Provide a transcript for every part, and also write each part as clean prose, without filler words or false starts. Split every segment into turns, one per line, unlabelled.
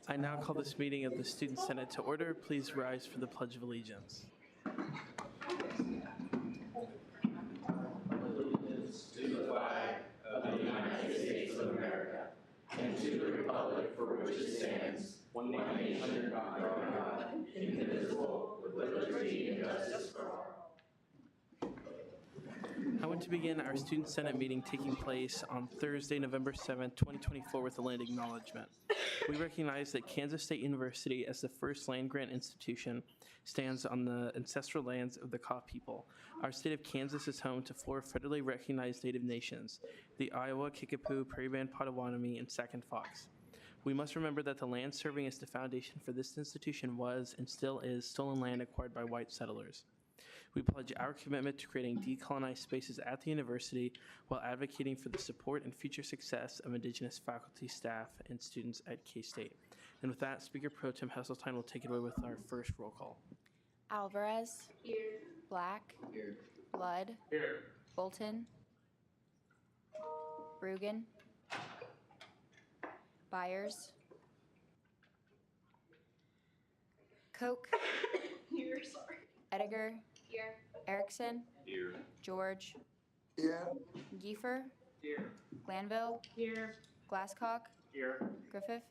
I now call this meeting of the Student Senate to order. Please rise for the Pledge of Allegiance.
Allegiance to the flag of the United States of America and to the republic for which it stands, one nation under God, indivisible, with liberty and justice for all.
I want to begin our Student Senate meeting taking place on Thursday, November 7th, 2024 with a land acknowledgement. We recognize that Kansas State University, as the first land-grant institution, stands on the ancestral lands of the Kaw people. Our state of Kansas is home to 4 federally recognized Native nations, the Iowa, Kickapoo, Prairie Band, Potawatomi, and Sac and Fox. We must remember that the land serving as the foundation for this institution was and still is stolen land acquired by white settlers. We pledge our commitment to creating decolonized spaces at the university while advocating for the support and future success of Indigenous faculty, staff, and students at K-State. And with that, Speaker Pro Tem Hesseltine will take it away with our first roll call.
Alvarez. Here. Black.
Here.
Blood.
Here.
Bolton. Brugan. Byers. Koch.
Here, sorry.
Ediger.
Here.
Erickson.
Here.
George.
Here.
Giefer.
Here.
Glanville.
Here.
Glasscock.
Here.
Griffith.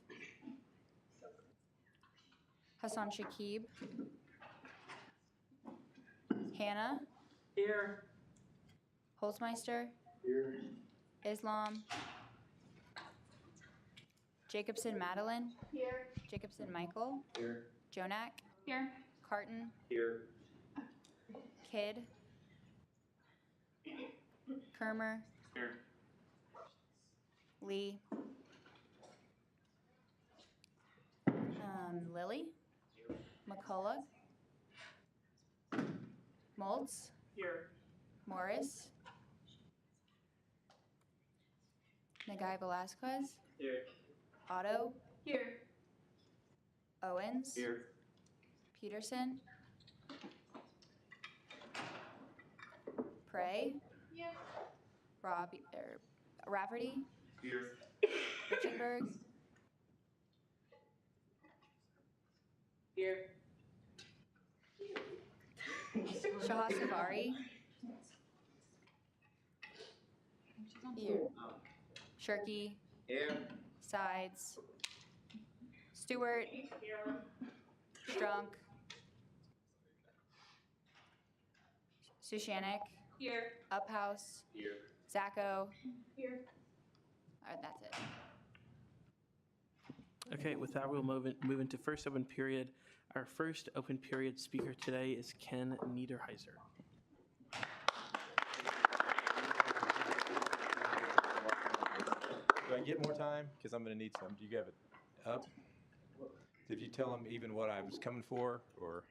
Hassan Shakib. Hannah.
Here.
Holzmeister.
Here.
Islam. Jacobson Madeline.
Here.
Jacobson Michael.
Here.
Jonak.
Here.
Carton.
Here.
Kidd. Kermer.
Here.
Lee. Lilly. McCullough. Moltz.
Here.
Morris. Nagai Velasquez.
Here.
Otto.
Here.
Owens.
Here.
Peterson. Prey.
Here.
Rafferty.
Here.
Richenberg.
Here.
Shahasavari. Here. Shirky.
Here.
Sides. Stewart.
Here.
Strunk. Sushanik.
Here.
Uphouse.
Here.
Zacco.
Here.
That's it.
Okay, with that, we'll move into first open period. Our first open period speaker today is Ken Niederheiser.
Do I get more time? Because I'm going to need some. Do you have it up? Did you tell them even what I was coming for? Or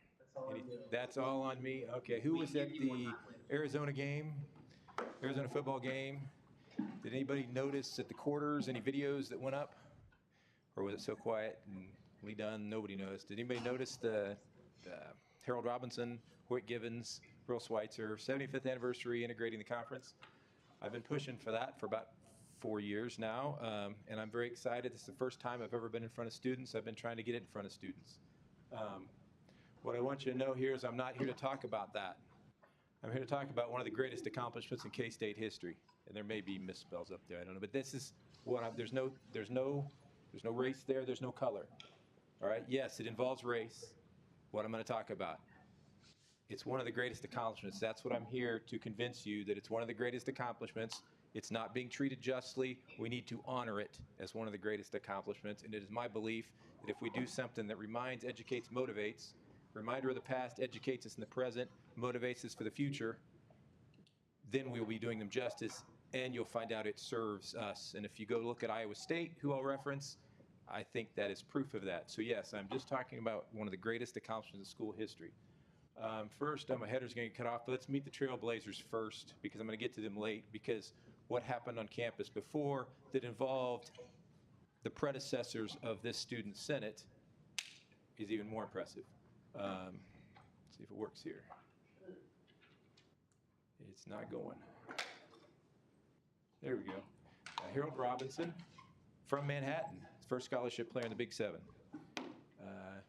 that's all on me? Okay. Who was at the Arizona game? Arizona football game? Did anybody notice at the quarters any videos that went up? Or was it so quiet and Lee Dunn, nobody noticed? Did anybody notice the Harold Robinson, Hoyt Givens, Earl Schweitzer 75th anniversary integrating the conference? I've been pushing for that for about 4 years now, and I'm very excited. This is the first time I've ever been in front of students. I've been trying to get it in front of students. What I want you to know here is I'm not here to talk about that. I'm here to talk about one of the greatest accomplishments in K-State history. And there may be misspells up there, I don't know, but this is what there's no race there, there's no color. All right, yes, it involves race, what I'm going to talk about. It's one of the greatest accomplishments. That's what I'm here to convince you, that it's one of the greatest accomplishments. It's not being treated justly. We need to honor it as one of the greatest accomplishments. And it is my belief that if we do something that reminds, educates, motivates, reminder of the past, educates us in the present, motivates us for the future, then we'll be doing them justice, and you'll find out it serves us. And if you go look at Iowa State, who I'll reference, I think that is proof of that. So yes, I'm just talking about one of the greatest accomplishments in school history. First, my header's going to get cut off, but let's meet the Trailblazers first because I'm going to get to them late because what happened on campus before that involved the predecessors of this student senate is even more impressive. Let's see if it works here. It's not going. There we go. Harold Robinson from Manhattan, first scholarship player in the Big Seven.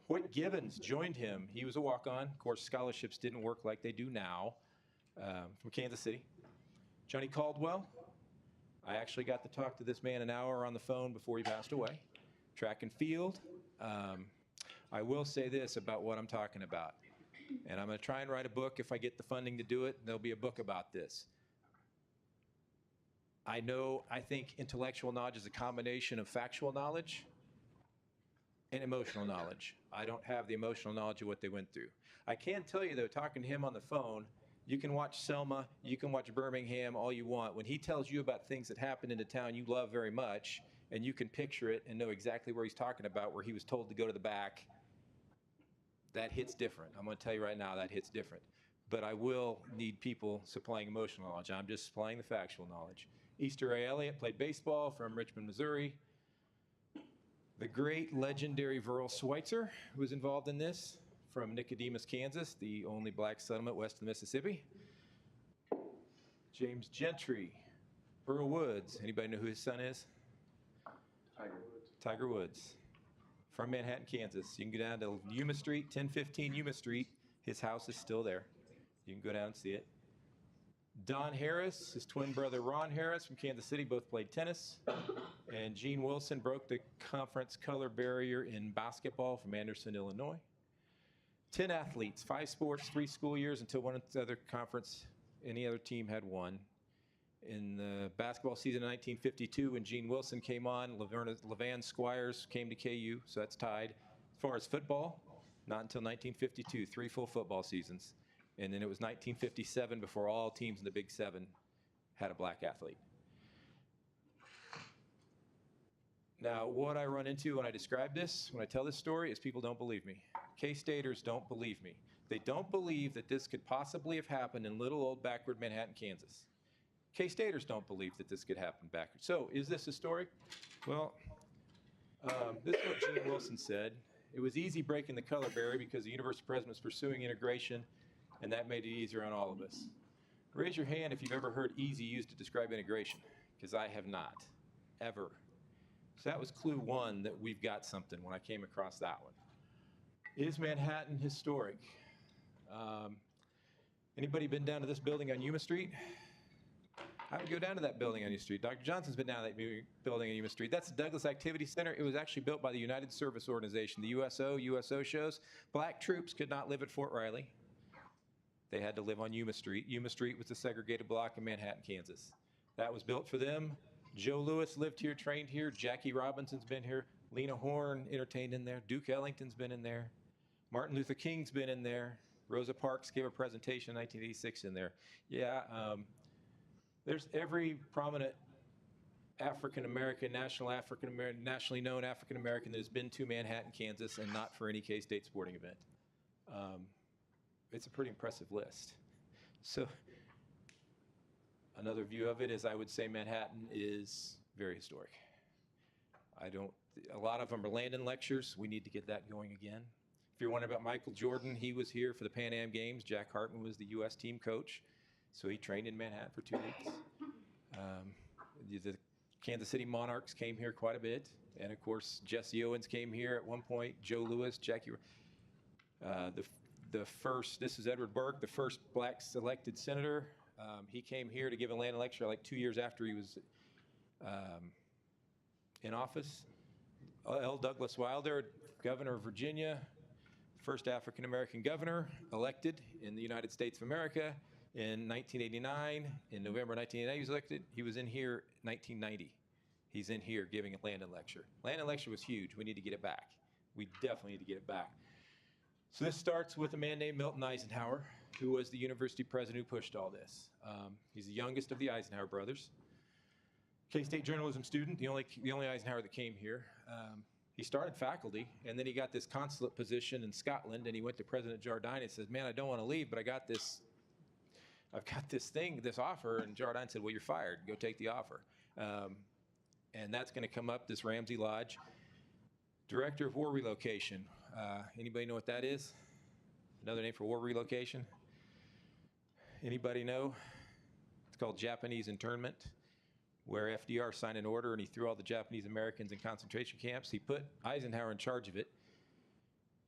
Hoyt Givens joined him. He was a walk-on. Of course, scholarships didn't work like they do now. From Kansas City. Johnny Caldwell. I actually got to talk to this man an hour on the phone before he passed away. Track and field. I will say this about what I'm talking about. And I'm going to try and write a book if I get the funding to do it. There'll be a book about this. I think intellectual knowledge is a combination of factual knowledge and emotional knowledge. I don't have the emotional knowledge of what they went through. I can tell you, though, talking to him on the phone, you can watch Selma, you can watch Birmingham all you want. When he tells you about things that happened in a town you love very much, and you can picture it and know exactly where he's talking about, where he was told to go to the back, that hits different. I'm going to tell you right now, that hits different. But I will need people supplying emotional knowledge. I'm just supplying the factual knowledge. Easter A. Elliott played baseball from Richmond, Missouri. The great legendary Verl Schweitzer was involved in this from Nicodemus, Kansas, the only black settlement west of the Mississippi. James Gentry, Earl Woods. Anybody know who his son is? Tiger Woods. From Manhattan, Kansas. You can go down to Yuma Street, 1015 Yuma Street. His house is still there. You can go down and see it. Don Harris, his twin brother Ron Harris from Kansas City, both played tennis. And Gene Wilson broke the conference color barrier in basketball from Anderson, Illinois. 10 athletes, 5 sports, 3 school years until one other conference, any other team had one. In the basketball season of 1952, when Gene Wilson came on, Levan Squires came to KU, so that's tied. As far as football, not until 1952, 3 full football seasons. And then it was 1957 before all teams in the Big Seven had a black athlete. Now, what I run into when I describe this, when I tell this story, is people don't believe me. K-Staters don't believe me. They don't believe that this could possibly have happened in little old backward Manhattan, Kansas. K-Staters don't believe that this could happen backward. So, is this historic? Well, this is what Gene Wilson said. It was easy breaking the color barrier because the university president was pursuing integration, and that made it easier on all of us. Raise your hand if you've ever heard easy used to describe integration, because I have not, ever. So that was clue 1 that we've got something when I came across that one. Is Manhattan historic? Anybody been down to this building on Yuma Street? I would go down to that building on Yuma Street. Dr. Johnson's been down to that building on Yuma Street. That's the Douglas Activity Center. It was actually built by the United Service Organization, the USO shows. Black troops could not live at Fort Riley. They had to live on Yuma Street. Yuma Street was a segregated block in Manhattan, Kansas. That was built for them. Joe Lewis lived here, trained here. Jackie Robinson's been here. Lena Horne entertained in there. Duke Ellington's been in there. Martin Luther King's been in there. Rosa Parks gave a presentation in 1986 in there. Yeah, there's every prominent African-American, nationally known African-American that has been to Manhattan, Kansas, and not for any K-State sporting event. It's a pretty impressive list. So another view of it is I would say Manhattan is very historic. A lot of them are Landon lectures. We need to get that going again. If you're wondering about Michael Jordan, he was here for the Pan Am Games. Jack Hartman was the U.S. team coach, so he trained in Manhattan for 2 weeks. The Kansas City Monarchs came here quite a bit, and of course Jesse Owens came here at one point. Joe Lewis, Jackie. This is Edward Burke, the first black elected senator. He came here to give a Landon lecture like 2 years after he was in office. L. Douglas Wilder, governor of Virginia, first African-American governor elected in the United States of America in 1989. In November 1989, he was elected. He was in here 1990. He's in here giving a Landon lecture. Landon lecture was huge. We need to get it back. We definitely need to get it back. So this starts with a man named Milton Eisenhower, who was the university president who pushed all this. He's the youngest of the Eisenhower brothers. K-State journalism student, the only Eisenhower that came here. he started faculty, and then he got this consulate position in Scotland, and he went to President Jardine and says, man, I don't want to leave, but I've got this thing, this offer. And Jardine said, well, you're fired. Go take the offer. And that's going to come up, this Ramsey Lodge. Director of War Relocation. Anybody know what that is? Another name for war relocation? Anybody know? It's called Japanese internment, where FDR signed an order and he threw all the Japanese Americans in concentration camps. He put Eisenhower in charge of it.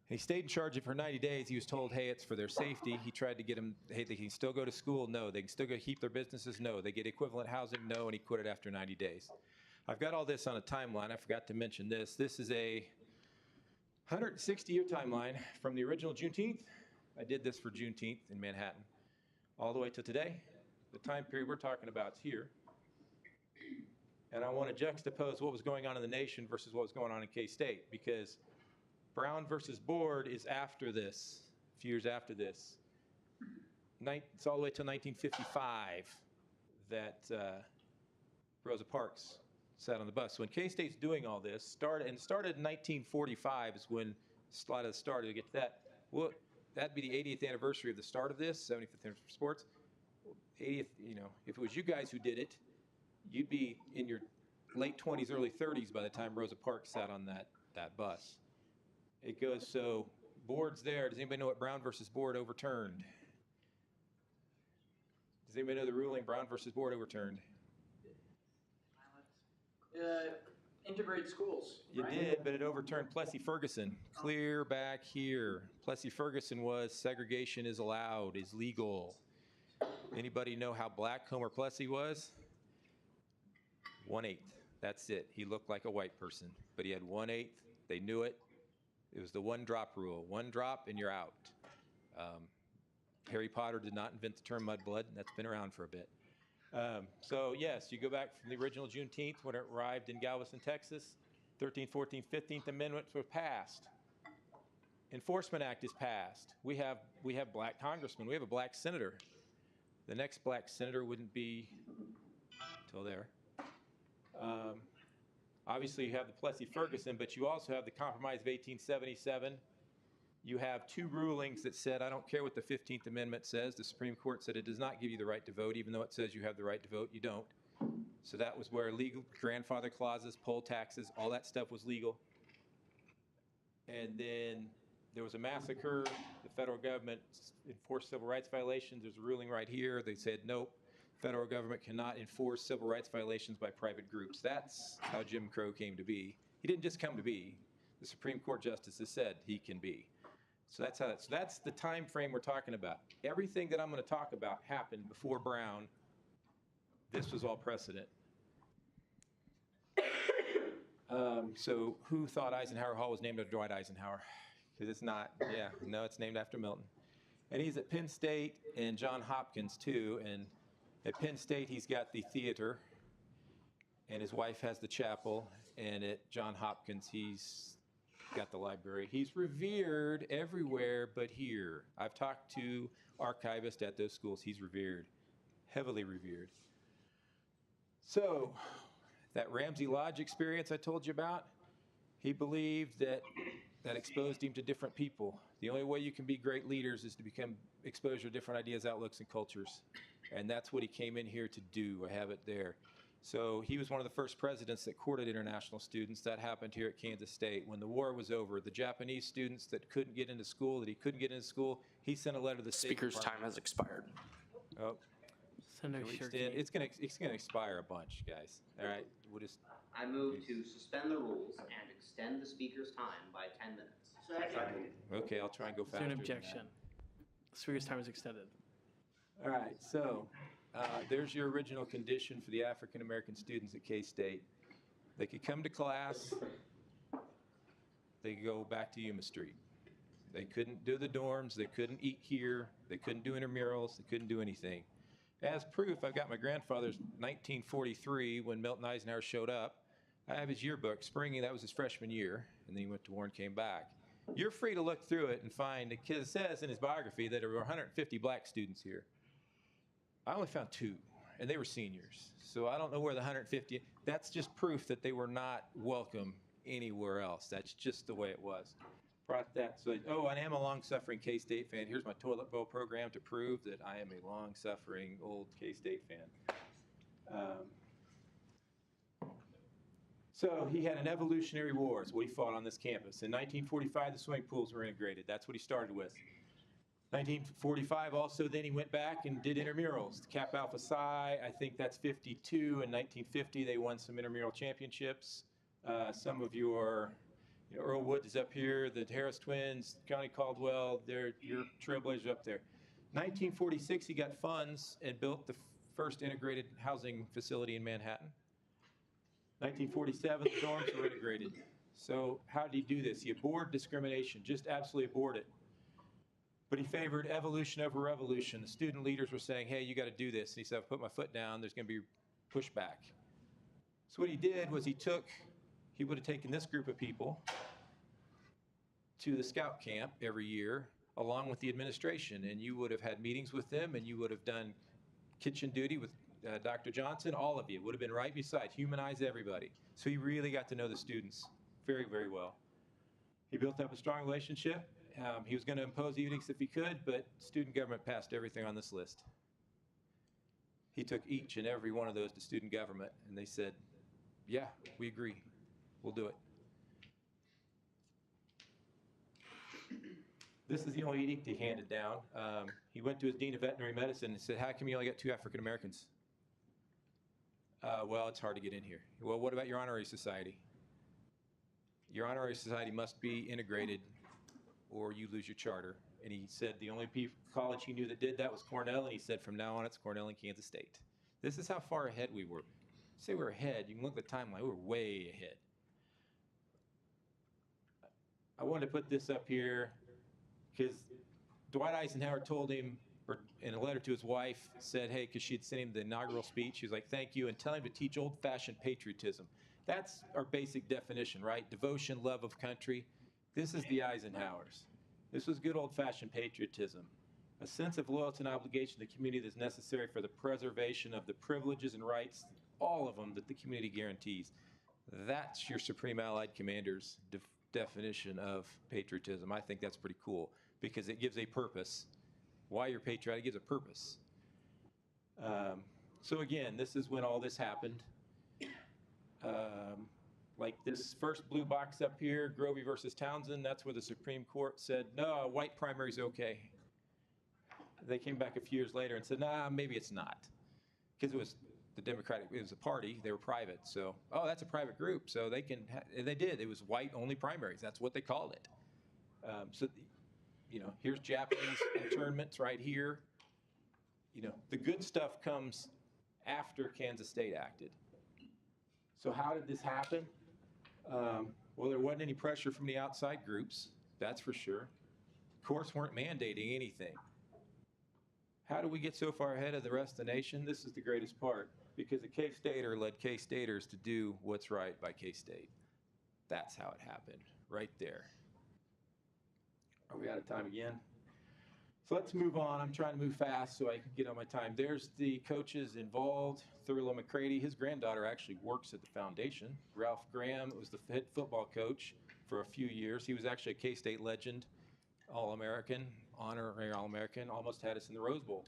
He stayed in charge of it for 90 days. He was told, hey, it's for their safety. He tried to get them, hey, they can still go to school. No. They can still go keep their businesses. No. They get equivalent housing. No. And he quit it after 90 days. I've got all this on a timeline. I forgot to mention this. This is a 160-year timeline from the original Juneteenth. I did this for Juneteenth in Manhattan, all the way to today. The time period we're talking about is here. And I want to juxtapose what was going on in the nation versus what was going on in K-State, because Brown versus Board is after this, a few years after this. It's all the way till 1955 that Rosa Parks sat on the bus. So when K-State's doing all this, started in 1945 is when a lot of it started. To get to that, well, that'd be the 80th anniversary of the start of this, 75th anniversary of sports. 80th, if it was you guys who did it, you'd be in your late 20s, early 30s by the time Rosa Parks sat on that bus. It goes, so Board's there. Does anybody know what Brown versus Board overturned? Does anybody know the ruling Brown versus Board overturned?
Integrated schools.
You did, but it overturned Plessy-Ferguson. Clear back here. Plessy-Ferguson was segregation is allowed, is legal. Anybody know how black Homer Plessy was? 1/8. That's it. He looked like a white person, but he had 1/8. They knew it. It was the one drop rule. One drop and you're out. Harry Potter did not invent the term mudblood. That's been around for a bit. So yes, you go back from the original Juneteenth when it arrived in Galveston, Texas. 13th, 14th, 15th Amendments were passed. Enforcement Act is passed. We have black congressmen. We have a black senator. The next black senator wouldn't be till there. Obviously, you have the Plessy-Ferguson, but you also have the Compromise of 1877. You have two rulings that said, I don't care what the 15th Amendment says. The Supreme Court said it does not give you the right to vote, even though it says you have the right to vote, you don't. So that was where legal grandfather clauses, poll taxes, all that stuff was legal. And then there was a massacre. The federal government enforced civil rights violations. There's a ruling right here. They said, nope, federal government cannot enforce civil rights violations by private groups. That's how Jim Crow came to be. He didn't just come to be. The Supreme Court justices said he can be. So that's the time frame we're talking about. Everything that I'm going to talk about happened before Brown. This was all precedent. So who thought Eisenhower Hall was named after Dwight Eisenhower? Because it's not. Yeah, no, it's named after Milton. And he's at Penn State and Johns Hopkins too. And at Penn State, he's got the theater, and his wife has the chapel. And at Johns Hopkins, he's got the library. He's revered everywhere but here. I've talked to archivists at those schools. He's revered, heavily revered. So that Ramsey Lodge experience I told you about, he believed that exposed him to different people. The only way you can be great leaders is to become exposed to different ideas, outlooks, and cultures. And that's what he came in here to do. I have it there. So he was one of the first presidents that courted international students. That happened here at Kansas State. When the war was over, the Japanese students that couldn't get into school, he sent a letter to the State
Speaker's time
Department.
has expired.
Oh,
Senator
can we
Shirkey.
extend? It's gonna expire a bunch, guys. All right, we'll just.
I move to suspend the rules and extend the speaker's time by 10 minutes.
Okay, I'll try and go
Is there
faster.
an
than that.
objection? Speaker's time is extended.
All right, so there's your original condition for the African American students at K-State. They could come to class, they could go back to Yuma Street. They couldn't do the dorms, they couldn't eat here, they couldn't do intramurals, they couldn't do anything. As proof, I've got my grandfather's 1943 when Milton Eisenhower showed up. I have his yearbook, spring, that was his freshman year, and then he went to war and came back. You're free to look through it and find, because it says in his biography that there were 150 black students here. I only found 2, and they were seniors. So I don't know where the 150, that's just proof that they were not welcome anywhere else. That's just the way it was. Brought that, so, oh, and I am a long-suffering K-State fan. Here's my toilet bowl program to prove that I am a long-suffering old K-State fan. So he had an evolutionary war is what he fought on this campus. In 1945, the swimming pools were integrated. That's what he started with. 1945 also, then he went back and did intramurals. Cap Alpha Psi, I think that's 52. In 1950, they won some intramural championships. Some of your, Earl Woods is up here, the Harris twins, Johnny Caldwell, your trailblazers up there. 1946, he got funds and built the first integrated housing facility in Manhattan. 1947, the dorms were integrated. So how did he do this? He abhorred discrimination, just absolutely abhorred it. But he favored evolution over revolution. The student leaders were saying, hey, you got to do this. And he said, I've put my foot down, there's going to be pushback. So what he did was he would have taken this group of people to the scout camp every year, along with the administration. And you would have had meetings with them, and you would have done kitchen duty with Dr. Johnson, all of you would have been right beside, humanize everybody. So he really got to know the students very, very well. He built up a strong relationship. He was going to impose edicts if he could, but student government passed everything on this list. He took each and every one of those to student government, and they said, yeah, we agree. We'll do it. This is the only edict he handed down. He went to his dean of veterinary medicine and said, how come you only got 2 African Americans? Well, it's hard to get in here. Well, what about your honorary society? Your honorary society must be integrated or you lose your charter. And he said the only college he knew that did that was Cornell, and he said from now on it's Cornell and Kansas State. This is how far ahead we were. Say we're ahead, you can look at the timeline, we were way ahead. I wanted to put this up here because Dwight Eisenhower told him, or in a letter to his wife, said, hey, because she had sent him the inaugural speech, she was like, thank you, and tell him to teach old-fashioned patriotism. That's our basic definition, right? Devotion, love of country. This is the Eisenhowers. This was good old-fashioned patriotism. A sense of loyalty and obligation to the community that's necessary for the preservation of the privileges and rights, all of them, that the community guarantees. That's your Supreme Allied Commander's definition of patriotism. I think that's pretty cool because it gives a purpose. Why you're patriotic gives a purpose. So again, this is when all this happened. Like this first blue box up here, Grovey versus Townsend, that's where the Supreme Court said, no, white primary's okay. They came back a few years later and said, nah, maybe it's not. Because it was the Democratic, it was a party, they were private. So, oh, that's a private group, so they can, and they did. It was white-only primaries, that's what they called it. Here's Japanese internments right here. The good stuff comes after Kansas State acted. So how did this happen? Well, there wasn't any pressure from the outside groups, that's for sure. Courts weren't mandating anything. How do we get so far ahead of the rest of the nation? This is the greatest part, because a K-Stater led K-Staters to do what's right by K-State. That's how it happened, right there. Are we out of time again? So let's move on. I'm trying to move fast so I can get on my time. There's the coaches involved. Thurlow McCready, his granddaughter actually works at the foundation. Ralph Graham was the head football coach for a few years. He was actually a K-State legend, All-American, honorary All-American, almost had us in the Rose Bowl.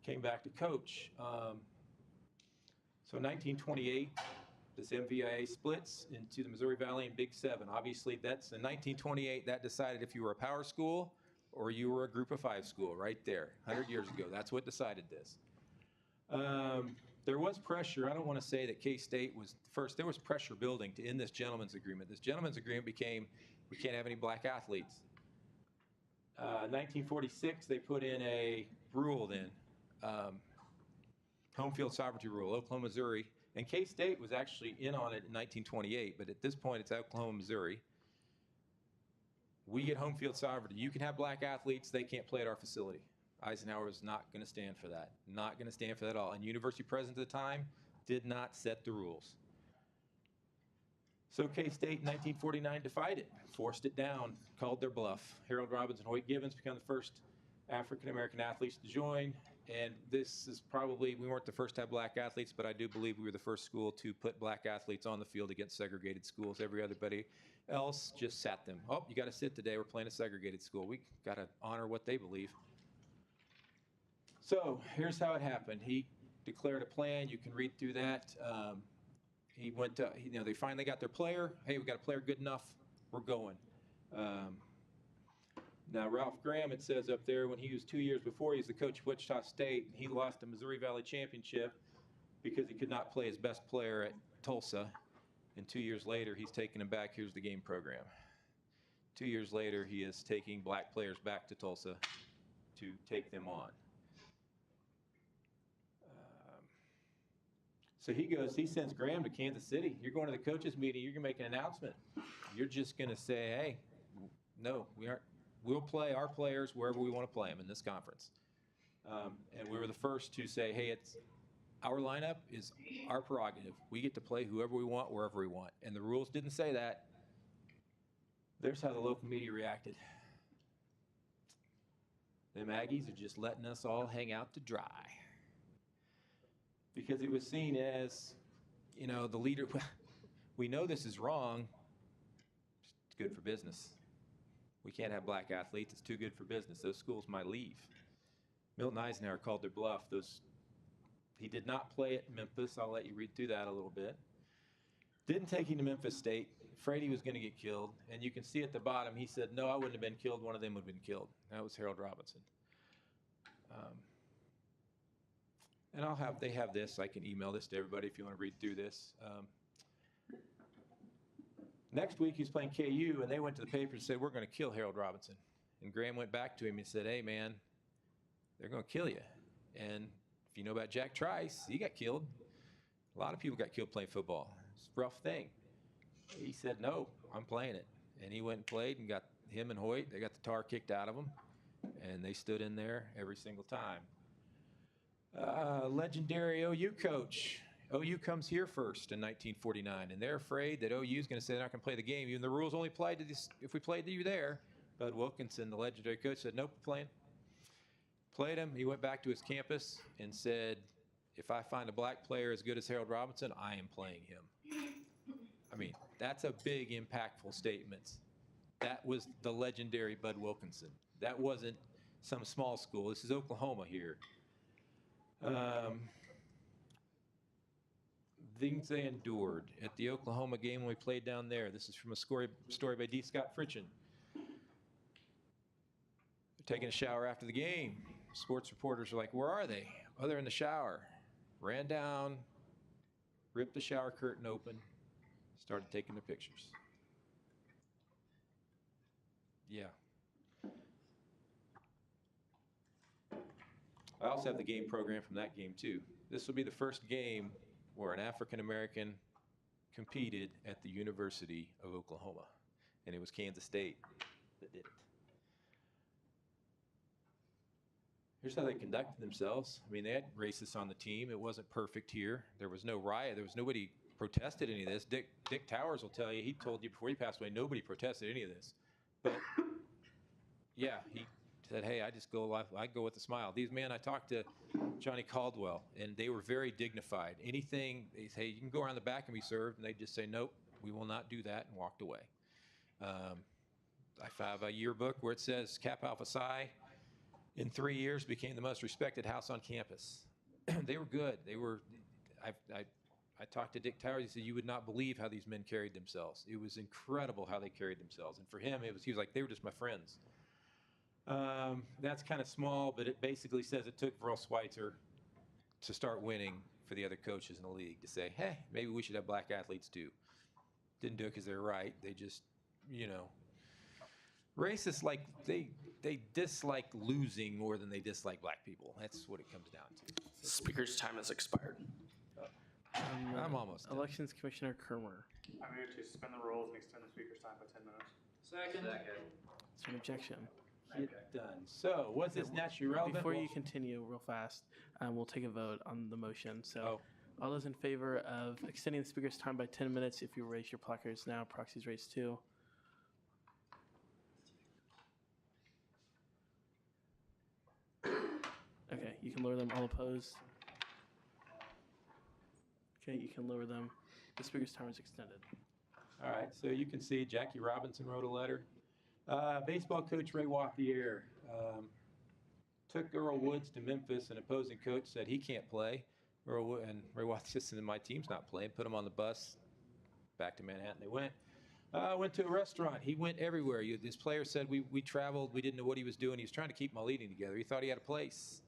Came back to coach. So 1928, this MVIA splits into the Missouri Valley and Big Seven. Obviously, that's in 1928, that decided if you were a power school or you were a group of 5 school right there, 100 years ago. That's what decided this. There was pressure. I don't want to say that K-State was first. There was pressure building to end this gentleman's agreement. This gentleman's agreement became, we can't have any black athletes. 1946, they put in a rule then, home field sovereignty rule, Oklahoma, Missouri. And K-State was actually in on it in 1928, but at this point it's Oklahoma, Missouri. We get home field sovereignty. You can have black athletes, they can't play at our facility. Eisenhower was not going to stand for that. Not going to stand for that at all. And university president at the time did not set the rules. So K-State in 1949 defied it, forced it down, called their bluff. Harold Robbins and Hoyt Gibbons become the first African-American athletes to join. And this is probably, we weren't the first to have black athletes, but I do believe we were the first school to put black athletes on the field against segregated schools. Everybody else just sat them. Oh, you got to sit today. We're playing a segregated school. We got to honor what they believe. So here's how it happened. He declared a plan. You can read through that. He went to, they finally got their player. Hey, we got a player good enough. We're going. Now, Ralph Graham, it says up there, when he was 2 years before, he was the coach of Wichita State. He lost the Missouri Valley Championship because he could not play his best player at Tulsa. And 2 years later, he's taking him back. Here's the game program. 2 years later, he is taking black players back to Tulsa to take them on. So he sends Graham to Kansas City. You're going to the coaches meeting. You're going to make an announcement. You're just going to say, hey, no, we aren't. We'll play our players wherever we want to play them in this conference. And we were the first to say, hey, it's our lineup is our prerogative. We get to play whoever we want, wherever we want. And the rules didn't say that. There's how the local media reacted. Them Aggies are just letting us all hang out to dry. Because it was seen as, the leader, we know this is wrong. It's good for business. We can't have black athletes. It's too good for business. Those schools might leave. Milton Eisenhower called their bluff. He did not play at Memphis. I'll let you read through that a little bit. Didn't take him to Memphis State. Afraid he was going to get killed. And you can see at the bottom, he said, no, I wouldn't have been killed. One of them would have been killed. That was Harold Robinson. And they have this. I can email this to everybody if you want to read through this. Next week, he's playing KU, and they went to the paper and said, we're going to kill Harold Robinson. And Graham went back to him and said, hey, man, they're going to kill you. And if you know about Jack Trice, he got killed. A lot of people got killed playing football. It's a rough thing. He said, no, I'm playing it. And he went and played and got him and Hoyt. They got the tar kicked out of them, and they stood in there every single time. Legendary OU coach. OU comes here first in 1949, and they're afraid that OU is going to say they're not going to play the game. Even the rules only applied to this if we played you there. Bud Wilkinson, the legendary coach, said, nope, playing. Played him. He went back to his campus and said, if I find a black player as good as Harold Robinson, I am playing him. I mean, that's a big, impactful statement. That was the legendary Bud Wilkinson. That wasn't some small school. This is Oklahoma here. Things they endured at the Oklahoma game when we played down there. This is from a story by D. Scott Fritchen. They're taking a shower after the game. Sports reporters are like, where are they? Oh, they're in the shower. Ran down, ripped the shower curtain open, started taking the pictures. Yeah. I also have the game program from that game, too. This will be the first game where an African American competed at the University of Oklahoma, and it was Kansas State that did it. Here's how they conducted themselves. I mean, they had racists on the team. It wasn't perfect here. There was no riot. There was nobody protested any of this. Dick Towers will tell you, he told you before he passed away, nobody protested any of this. But, yeah, he said, hey, I go with a smile. These men, I talked to Johnny Caldwell, and they were very dignified. Anything, they say, you can go around the back and be served, and they just say, nope, we will not do that, and walked away. I have a yearbook where it says Kappa Alpha Psi, in 3 years, became the most respected house on campus. They were good. I talked to Dick Towers. He said, you would not believe how these men carried themselves. It was incredible how they carried themselves. And for him, he was like, they were just my friends. That's kind of small, but it basically says it took Verl Schweitzer to start winning for the other coaches in the league to say, hey, maybe we should have black athletes too. Didn't do it because they're right. They just, racists, like, they dislike losing more than they dislike black people. That's what it comes down to.
Speaker's time has expired.
I'm almost done.
Elections Commissioner Kermer.
I move to suspend the rules and extend the speaker's time by 10 minutes.
Second.
Is there an objection?
Done. So, was this naturally relevant?
Before you continue real fast, we'll take a vote on the motion. So all those in favor of extending the speaker's time by 10 minutes, if you raise your placards now, proxies raised too. Okay, You can lower them. All opposed? Okay, you can lower them. The speaker's time is extended.
All right, so you can see Jackie Robinson wrote a letter. Baseball coach Ray Wathier took Earl Woods to Memphis. An opposing coach said he can't play. And Ray Wathier said, my team's not playing. Put him on the bus. Back to Manhattan they went. Went to a restaurant. He went everywhere. This player said, we traveled. We didn't know what he was doing. He was trying to keep them all eating together. He thought he had a place.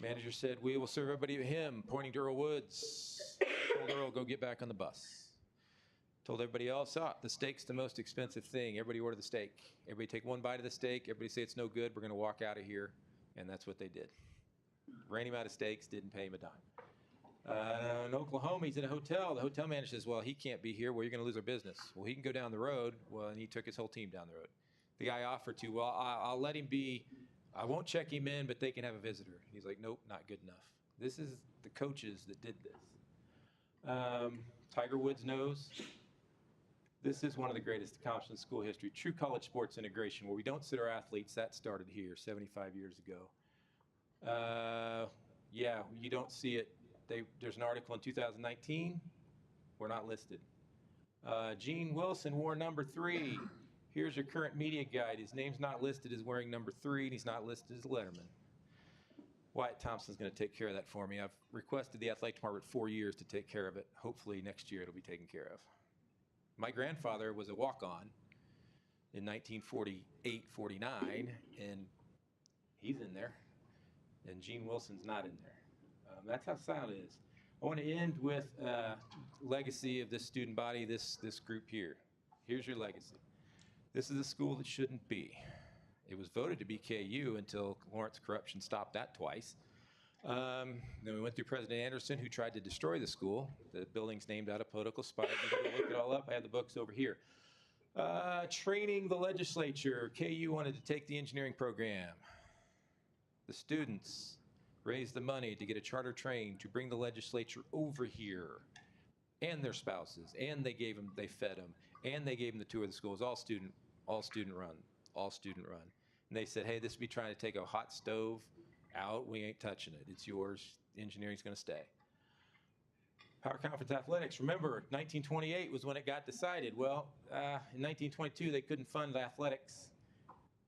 Manager said, we will serve everybody but him, pointing to Earl Woods. Told Earl, go get back on the bus. Told everybody else, the steak's the most expensive thing. Everybody order the steak. Everybody take one bite of the steak. Everybody say it's no good. We're going to walk out of here. And that's what they did. Ran him out of steaks, didn't pay him a dime. In Oklahoma, he's in a hotel. The hotel manager says, well, he can't be here. Well, you're going to lose our business. Well, he can go down the road. Well, and he took his whole team down the road. The guy offered to, well, I'll let him be. I won't check him in, but they can have a visitor. He's like, nope, not good enough. This is the coaches that did this. Tiger Woods knows. This is one of the greatest accomplishments in school history. True college sports integration, where we don't sit our athletes. That started here 75 years ago. Yeah, you don't see it. There's an article in 2019. We're not listed. Gene Wilson wore number 3. Here's your current media guide. His name's not listed as wearing number 3, and he's not listed as Letterman. Wyatt Thompson's going to take care of that for me. I've requested the athletic department 4 years to take care of it. Hopefully next year it'll be taken care of. My grandfather was a walk-on in 1948, 49, and he's in there, and Gene Wilson's not in there. That's how silent it is. I want to end with legacy of this student body, this group here. Here's your legacy. This is a school that shouldn't be. It was voted to be KU until Lawrence corruption stopped that twice. Then we went through President Anderson, who tried to destroy the school. The building's named out of political spite. You can look it all up. I have the books over here. Training the legislature. KU wanted to take the engineering program. The students raised the money to get a charter train to bring the legislature over here, and their spouses, and they fed them, and they gave them the tour of the schools. All student run. And they said, hey, this would be trying to take a hot stove out. We ain't touching it. It's yours. Engineering's going to stay. Power Conference Athletics. Remember, 1928 was when it got decided. Well, in 1922, they couldn't fund athletics.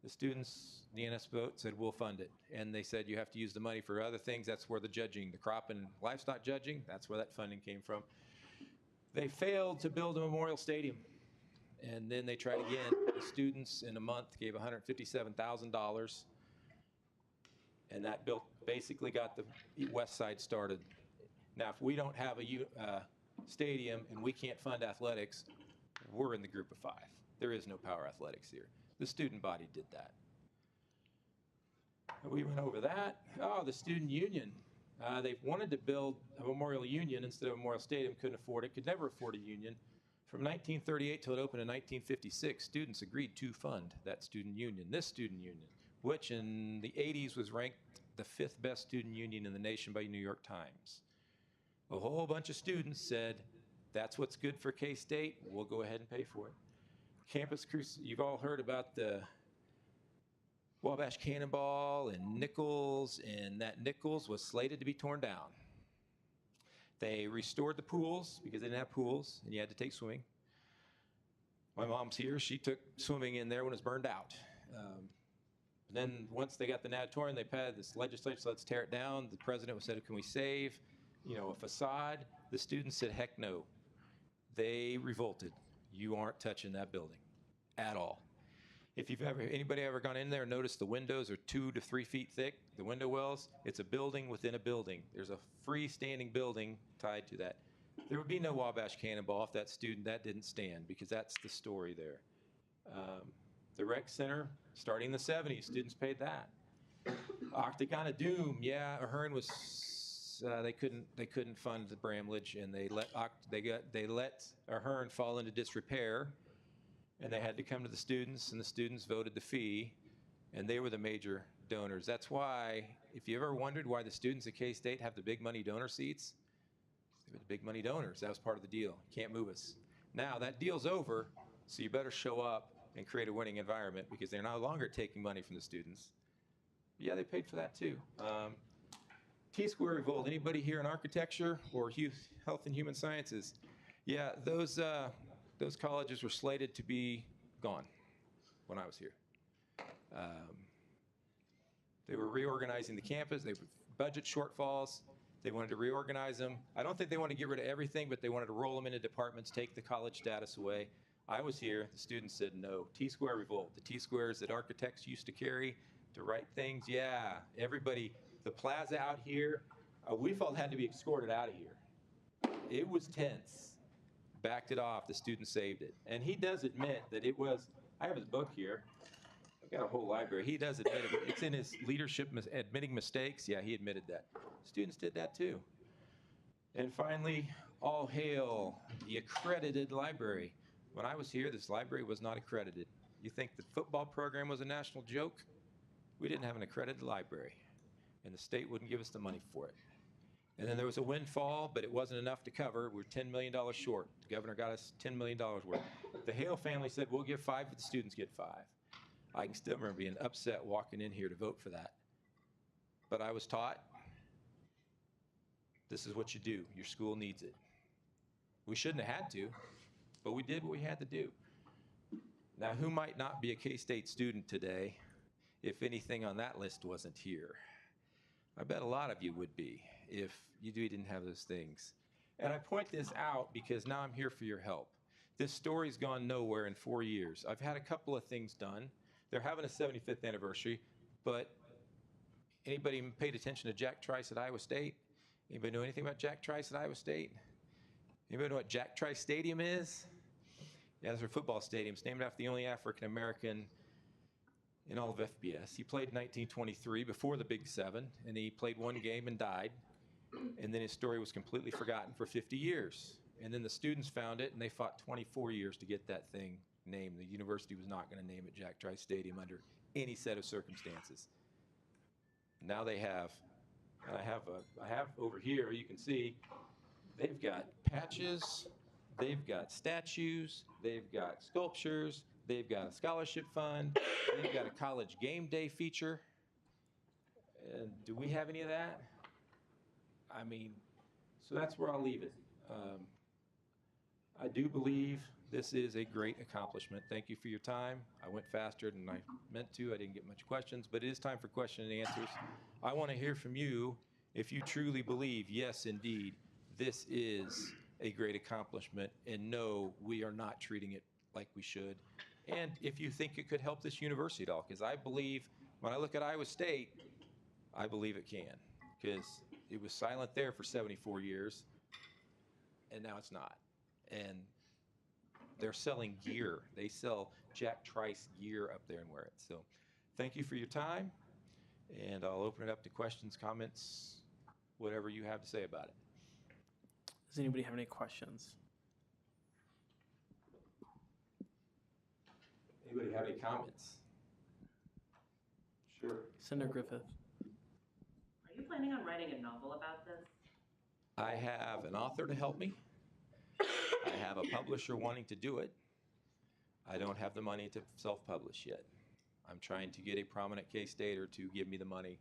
The students, the NS vote said, we'll fund it. And they said, you have to use the money for other things. That's where the judging, the crop and livestock judging, that's where that funding came from. They failed to build a memorial stadium. And then they tried again. The students in a month gave $157,000. And that basically got the west side started. Now, if we don't have a stadium and we can't fund athletics, we're in the group of 5. There is no power athletics here. The student body did that. We went over that. Oh, the student union. They wanted to build a memorial union instead of a memorial stadium, couldn't afford it, could never afford a union. From 1938 till it opened in 1956, students agreed to fund that student union, this student union, which in the 80s was ranked the 5th best student union in the nation by New York Times. A whole bunch of students said, that's what's good for K-State, we'll go ahead and pay for it. Campus Crusade, you've all heard about the Wabash Cannonball and Nichols, and that Nichols was slated to be torn down. They restored the pools because they didn't have pools, and you had to take swimming. My mom's here. She took swimming in there when it was burned out. Then once they got the natatorium, they passed this legislature, so let's tear it down. The president said, can we save, a facade? The students said, heck no. They revolted. You aren't touching that building at all. If anybody ever gone in there and noticed the windows are 2 to 3 feet thick, the window wells, it's a building within a building. There's a freestanding building tied to that. There would be no Wabash Cannonball if that didn't stand, because that's the story there. The rec center, starting in the 70s, students paid that. Octagon of Doom, yeah, Ahern was, they couldn't fund the Bramlage, and they let Ahern fall into disrepair. And they had to come to the students, and the students voted the fee, and they were the major donors. That's why, if you ever wondered why the students at K-State have the big money donor seats, they were the big money donors. That was part of the deal. Can't move us. Now, that deal's over, so you better show up and create a winning environment, because they're no longer taking money from the students. Yeah, they paid for that too. T-Square Revolt, anybody here in architecture or health and human sciences? Yeah, those colleges were slated to be gone when I was here. They were reorganizing the campus. They were budget shortfalls. They wanted to reorganize them. I don't think they wanted to get rid of everything, but they wanted to roll them into departments, take the college status away. I was here. The students said no. T-Square Revolt, the T-squares that architects used to carry to write things. Yeah, everybody, the plaza out here, we felt had to be escorted out of here. It was tense. Backed it off. The student saved it. And he does admit that it was, I have his book here. I've got a whole library. He does admit it. It's in his leadership, admitting mistakes. Yeah, he admitted that. Students did that too. And finally, all hail the accredited library. When I was here, this library was not accredited. You think the football program was a national joke? We didn't have an accredited library, and the state wouldn't give us the money for it. And then there was a windfall, but it wasn't enough to cover. We were $10 million short. The governor got us $10 million worth. The Hale family said, we'll give 5 if the students get 5. I can still remember being upset walking in here to vote for that. But I was taught, this is what you do. Your school needs it. We shouldn't have had to, but we did what we had to do. Now, who might not be a K-State student today if anything on that list wasn't here? I bet a lot of you would be if you didn't have those things. And I point this out because now I'm here for your help. This story's gone nowhere in 4 years. I've had a couple of things done. They're having a 75th anniversary, but anybody paid attention to Jack Trice at Iowa State? Anybody know anything about Jack Trice at Iowa State? Anybody know what Jack Trice Stadium is? Yeah, that's our football stadium. It's named after the only African-American in all of FBS. He played in 1923 before the Big Seven, and he played one game and died. And then his story was completely forgotten for 50 years. And then the students found it, and they fought 24 years to get that thing named. The university was not going to name it Jack Trice Stadium under any set of circumstances. Now they have. And I have over here, you can see, they've got patches, they've got statues, they've got sculptures, they've got a scholarship fund, they've got a college game day feature. And do we have any of that? I mean, so that's where I'll leave it. I do believe this is a great accomplishment. Thank you for your time. I went faster than I meant to. I didn't get much questions, but it is time for question and answers. I want to hear from you if you truly believe, yes, indeed, this is a great accomplishment, and no, we are not treating it like we should. And if you think it could help this university at all, because I believe, when I look at Iowa State, I believe it can, because it was silent there for 74 years, and now it's not. And they're selling gear. They sell Jack Trice gear up there and wear it. So thank you for your time, and I'll open it up to questions, comments, whatever you have to say about it.
Does anybody have any questions?
Anybody have any comments? Sure.
Senator Griffith.
Are you planning on writing a novel about this?
I have an author to help me. I have a publisher wanting to do it. I don't have the money to self-publish yet. I'm trying to get a prominent K-Stater to give me the money,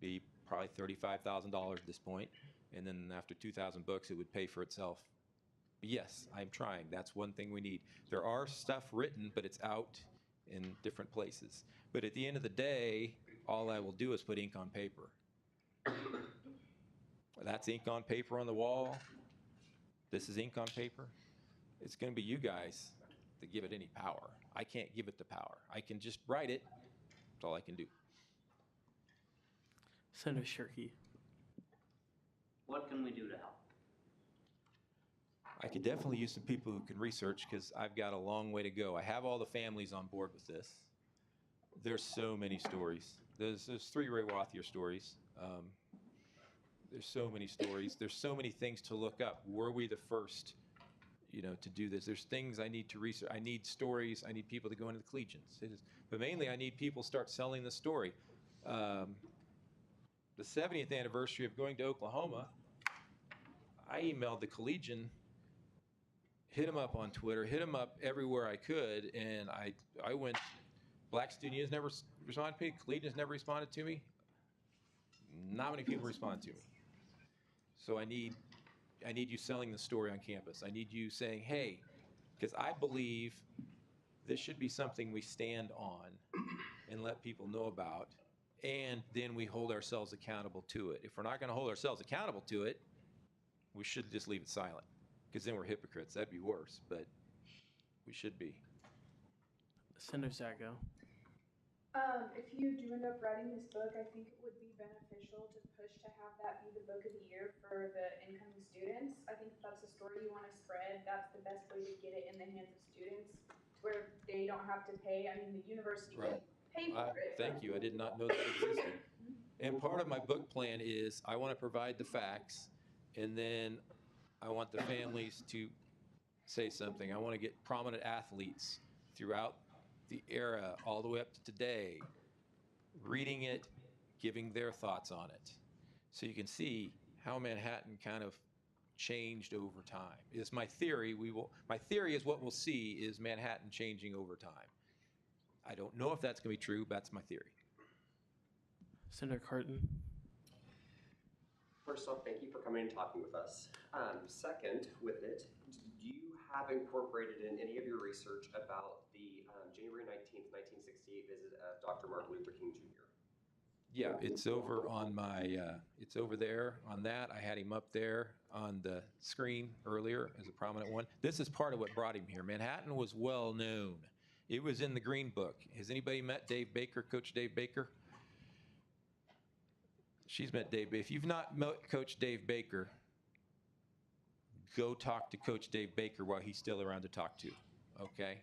be probably $35,000 at this point, and then after 2,000 books, it would pay for itself. But yes, I'm trying. That's one thing we need. There are stuff written, but it's out in different places. But at the end of the day, all I will do is put ink on paper. That's ink on paper on the wall. This is ink on paper. It's going to be you guys that give it any power. I can't give it the power. I can just write it. That's all I can do.
Senator Shirkey.
What can we do to help?
I could definitely use some people who can research because I've got a long way to go. I have all the families on board with this. There's so many stories. There's 3 Ray Wathier stories. There's so many stories. There's so many things to look up. Were we the first, to do this? There's things I need to research. I need stories. I need people to go into the collegians. But mainly I need people to start selling the story. The 70th anniversary of going to Oklahoma, I emailed the collegian, hit him up on Twitter, hit him up everywhere I could, and I went, Black Student Union responded to me. Collegian has never responded to me. Not many people respond to me. So I need you selling the story on campus. I need you saying, hey, because I believe this should be something we stand on and let people know about, and then we hold ourselves accountable to it. If we're not going to hold ourselves accountable to it, we should just leave it silent, because then we're hypocrites. That'd be worse, but we should be.
Senator Zago.
If you do end up writing this book, I think it would be beneficial to push to have that be the book of the year for the incoming students. I think if that's the story you want to spread, that's the best way to get it in the hands of students, where they don't have to pay. I mean, the university
Right.
can pay for it.
Thank you. I did not know that existed. And part of my book plan is I want to provide the facts, and then I want the families to say something. I want to get prominent athletes throughout the era all the way up to today, reading it, giving their thoughts on it. So you can see how Manhattan kind of changed over time. Is my theory. My theory is what we'll see is Manhattan changing over time. I don't know if that's going to be true, but that's my theory.
Senator Carton.
First off, thank you for coming and talking with us. Second, with it, do you have incorporated in any of your research about the January 19th, 1968 visit of Dr. Martin Luther King Jr.?
Yeah, it's over on my, it's over there on that. I had him up there on the screen earlier as a prominent one. This is part of what brought him here. Manhattan was well known. It was in the Green Book. Has anybody met Dave Baker, Coach Dave Baker? She's met Dave. If you've not met Coach Dave Baker, go talk to Coach Dave Baker while he's still around to talk to, okay?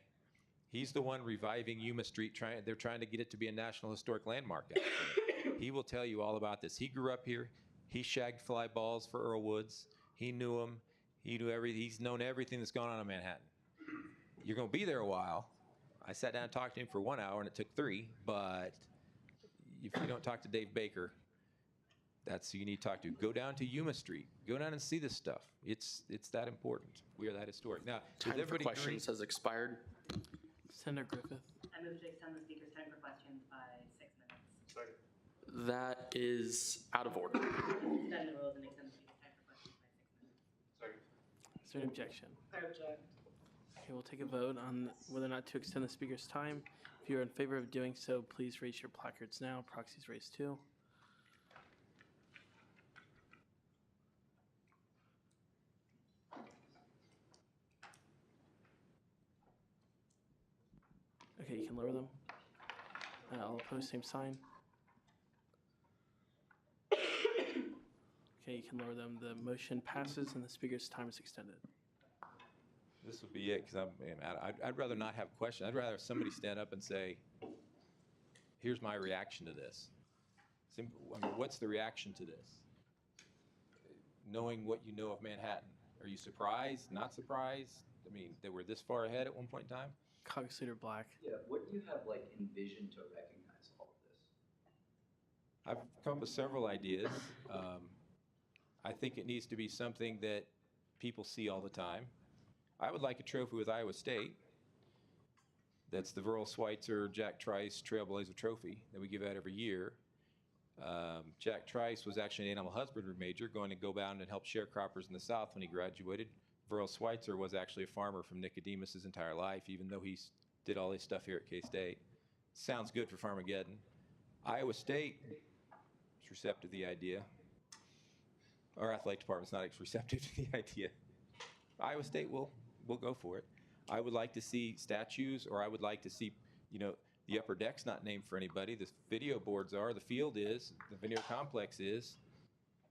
He's the one reviving Yuma Street. They're trying to get it to be a National Historic Landmark, actually. He will tell you all about this. He grew up here. He shagged fly balls for Earl Woods. He knew him. He knew everything. He's known everything that's gone on in Manhattan. You're going to be there a while. I sat down and talked to him for 1 hour, and it took 3. But if you don't talk to Dave Baker, that's who you need to talk to. Go down to Yuma Street. Go down and see this stuff. It's that important. We are that historic. Now,
Time for questions has expired.
Senator Griffith.
I move to extend the speaker's time for questions by 6 minutes.
Second.
That is out of order.
Suspend the rules and extend the speaker's time for questions by 6 minutes.
Second.
Is there an objection?
I object.
Okay, we'll take a vote on whether or not to extend the speaker's time. If you are in favor of doing so, please raise your placards now. Proxies raised too. Okay, you can lower them. All opposed, same sign. Okay, you can lower them. The motion passes and the speaker's time is extended.
This would be it, because I'd rather not have questions. I'd rather somebody stand up and say, here's my reaction to this. I mean, what's the reaction to this? Knowing what you know of Manhattan. Are you surprised, not surprised? I mean, they were this far ahead at one point in time?
Caucus Leader Black.
Yeah, what do you have like envisioned to recognize all of this?
I've come up with several ideas. I think it needs to be something that people see all the time. I would like a trophy with Iowa State. That's the Verl Schweitzer Jack Trice Trailblazer Trophy that we give out every year. Jack Trice was actually an animal husbandry major, going to go down and help sharecroppers in the South when he graduated. Verl Schweitzer was actually a farmer from Nicodemus his entire life, even though he did all his stuff here at K-State. Sounds good for Farmageddon. Iowa State is receptive to the idea. Our athletic department's not receptive to the idea. Iowa State will go for it. I would like to see statues, or I would like to see, the upper deck's not named for anybody. The video boards are, the field is, the veneer complex is.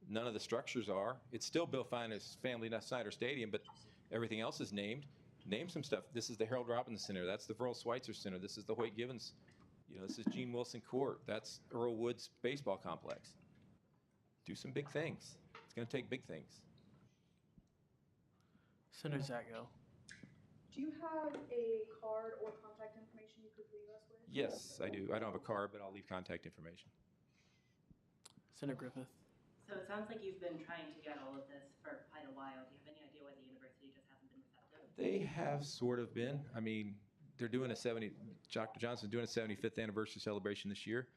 None of the structures are. It's still Bill Finer's Family Snyder Stadium, but everything else is named. Name some stuff. This is the Harold Robbins Center. That's the Verl Schweitzer Center. This is the Hoyt Givens. This is Gene Wilson Court. That's Earl Woods Baseball Complex. Do some big things. It's going to take big things.
Senator Zago.
Do you have a card or contact information you could leave us with?
Yes, I do. I don't have a card, but I'll leave contact information.
Senator Griffith.
So it sounds like you've been trying to get all of this for quite a while. Do you have any idea why the university just hasn't been receptive?
They have sort of been. I mean, they're doing Dr. Johnson's doing a 75th anniversary celebration this year.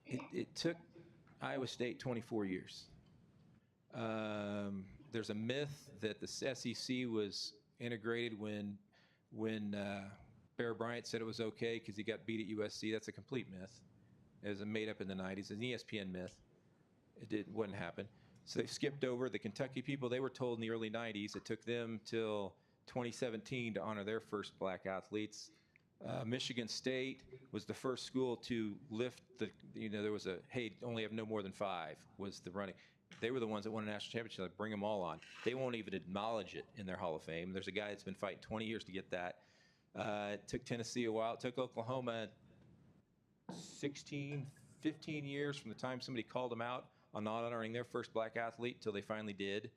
It took Iowa State 24 years. There's a myth that the SEC was integrated when Bear Bryant said it was okay because he got beat at USC. That's a complete myth. It was made up in the 90s. It's an ESPN myth. It wouldn't happen. So they skipped over the Kentucky people. They were told in the early 90s. It took them till 2017 to honor their first black athletes. Michigan State was the first school to lift there was only have no more than 5 was the running. They were the ones that won a national championship. Like, bring them all on. They won't even acknowledge it in their Hall of Fame. There's a guy that's been fighting 20 years to get that. It took Tennessee a while. It took Oklahoma 16, 15 years from the time somebody called them out on not honoring their first black athlete until they finally did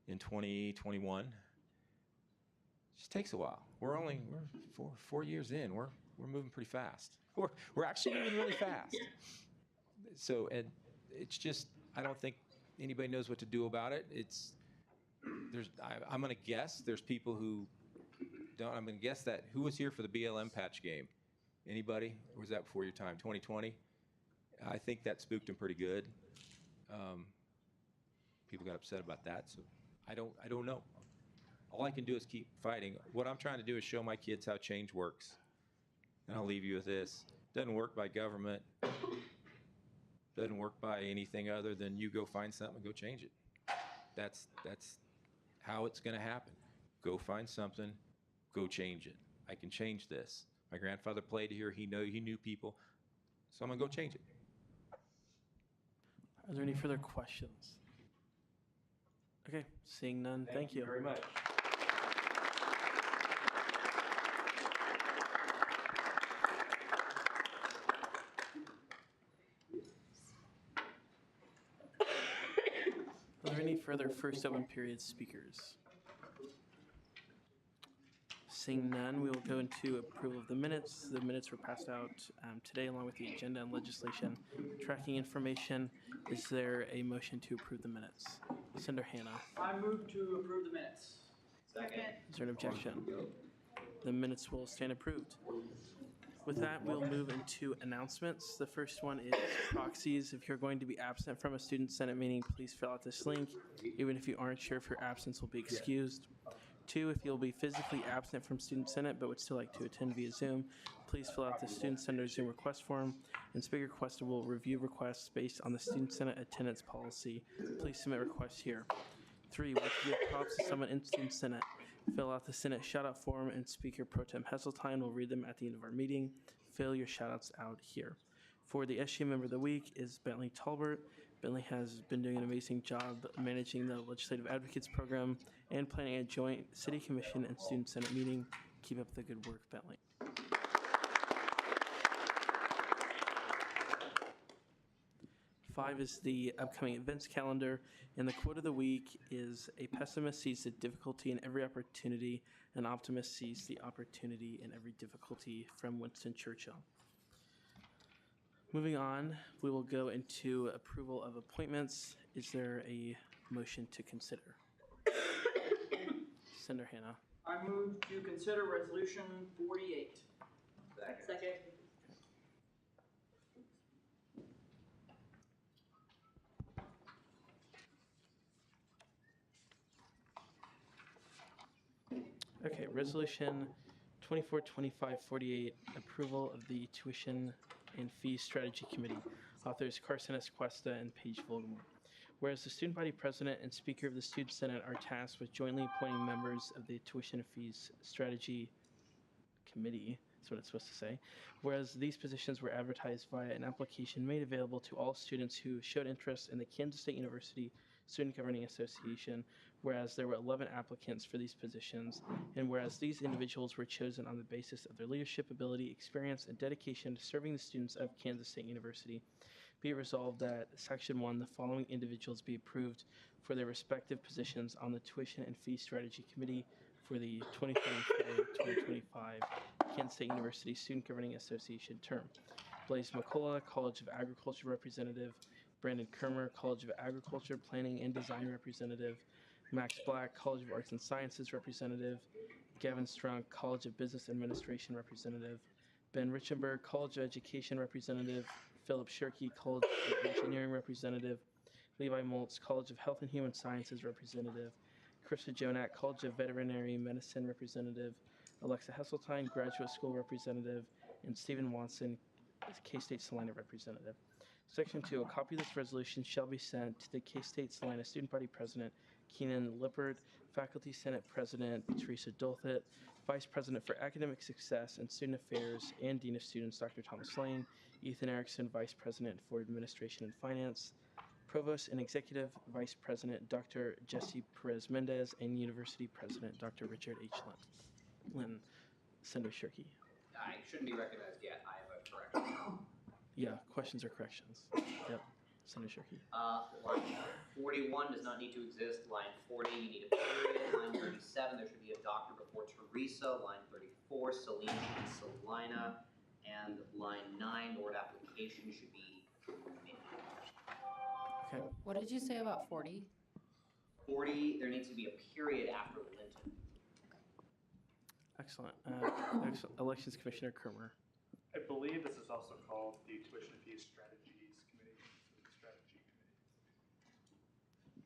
in 2021. It just takes a while. We're 4 years in. We're moving pretty fast. We're actually moving really fast. So, and it's just, I don't think anybody knows what to do about it. I'm going to guess there's people who don't. I'm going to guess that who was here for the BLM patch game? Anybody? Or was that before your time? 2020? I think that spooked them pretty good. People got upset about that, so I don't know. All I can do is keep fighting. What I'm trying to do is show my kids how change works. And I'll leave you with this. It doesn't work by government. Doesn't work by anything other than you go find something and go change it. That's how it's going to happen. Go find something, go change it. I can change this. My grandfather played here. He knew people. So I'm going to go change it.
Are there any further questions? Okay, seeing none, thank you.
Very much.
Are there any further first open period speakers? Seeing none, we will go into approval of the minutes. The minutes were passed out today along with the agenda and legislation tracking information. Is there a motion to approve the minutes? Senator Hannah.
I move to approve the minutes.
Second.
Is there an objection? The minutes will stand approved. With that, we'll move into announcements. The first one is proxies. If you're going to be absent from a student senate meeting, please fill out this link. Even if you aren't sure if your absence will be excused. 2, if you'll be physically absent from Student Senate but would still like to attend via Zoom, please fill out the Student Senate Zoom request form, and Speaker Questa will review requests based on the Student Senate attendance policy. Please submit requests here. 3, once you give props to someone in Student Senate, fill out the Senate shout-out form, and Speaker Pro Tem Heseltine will read them at the end of our meeting. Fill your shout-outs out here. For the SGA Member of the Week is Bentley Talbert. Bentley has been doing an amazing job managing the Legislative Advocates Program and planning a joint City Commission and Student Senate meeting. Keep up the good work, Bentley. 5 is the upcoming events calendar, and the quote of the week is, "A pessimist sees the difficulty in every opportunity, an optimist sees the opportunity in every difficulty," from Winston Churchill. Moving on, we will go into approval of appointments. Is there a motion to consider? Senator Hannah.
I move to consider resolution 48. Second.
Okay, resolution 242548, approval of the tuition and fee strategy committee. Authors Carson S. Cuesta and Paige Vogelmore. Whereas the student body president and speaker of the student senate are tasked with jointly appointing members of the tuition and fees strategy committee, that's what it's supposed to say. Whereas these positions were advertised via an application made available to all students who showed interest in the Kansas State University Student Governing Association, whereas there were 11 applicants for these positions, and whereas these individuals were chosen on the basis of their leadership ability, experience, and dedication to serving the students of Kansas State University, be it resolved that Section 1, the following individuals be approved for their respective positions on the Tuition and Fee Strategy Committee for the 2024-2025 Kansas State University Student Governing Association term. Blaise McCullough, College of Agriculture Representative. Brandon Kermer, College of Agriculture Planning and Design Representative. Max Black, College of Arts and Sciences Representative. Gavin Strunk, College of Business Administration representative. Ben Richenberg, College of Education representative. Philip Shirkey, College of Engineering representative. Levi Moltz, College of Health and Human Sciences representative. Krista Jonak, College of Veterinary Medicine representative. Alexa Hesseltine, Graduate School representative. And Stephen Watson, K-State Salina representative. Section 2, a copy of this resolution shall be sent to the K-State Salina Student Body President Keenan Lippert, Faculty Senate President Teresa Dolthett, Vice President for Academic Success and Student Affairs and Dean of Students Dr. Thomas Lane, Ethan Erickson, Vice President for Administration and Finance, Provost and Executive Vice President Dr. Jesse Perez Mendez, and University President Dr. Richard H. Lynn. Senator Shirkey.
I shouldn't be recognized yet. I have a correction.
Yeah, questions or corrections? Yep, Senator Shirkey.
Line 41 does not need to exist. Line 40, you need a period. Line 37, there should be a doctor before Teresa. Line 34, Celine should be Salina. And line 9, the word application should be committee.
Okay.
What did you say about 40?
40, there needs to be a period after Linton.
Excellent. Elections Commissioner Kermer.
I believe this is also called the Tuition Fees Strategies Committee. So the Strategy Committee.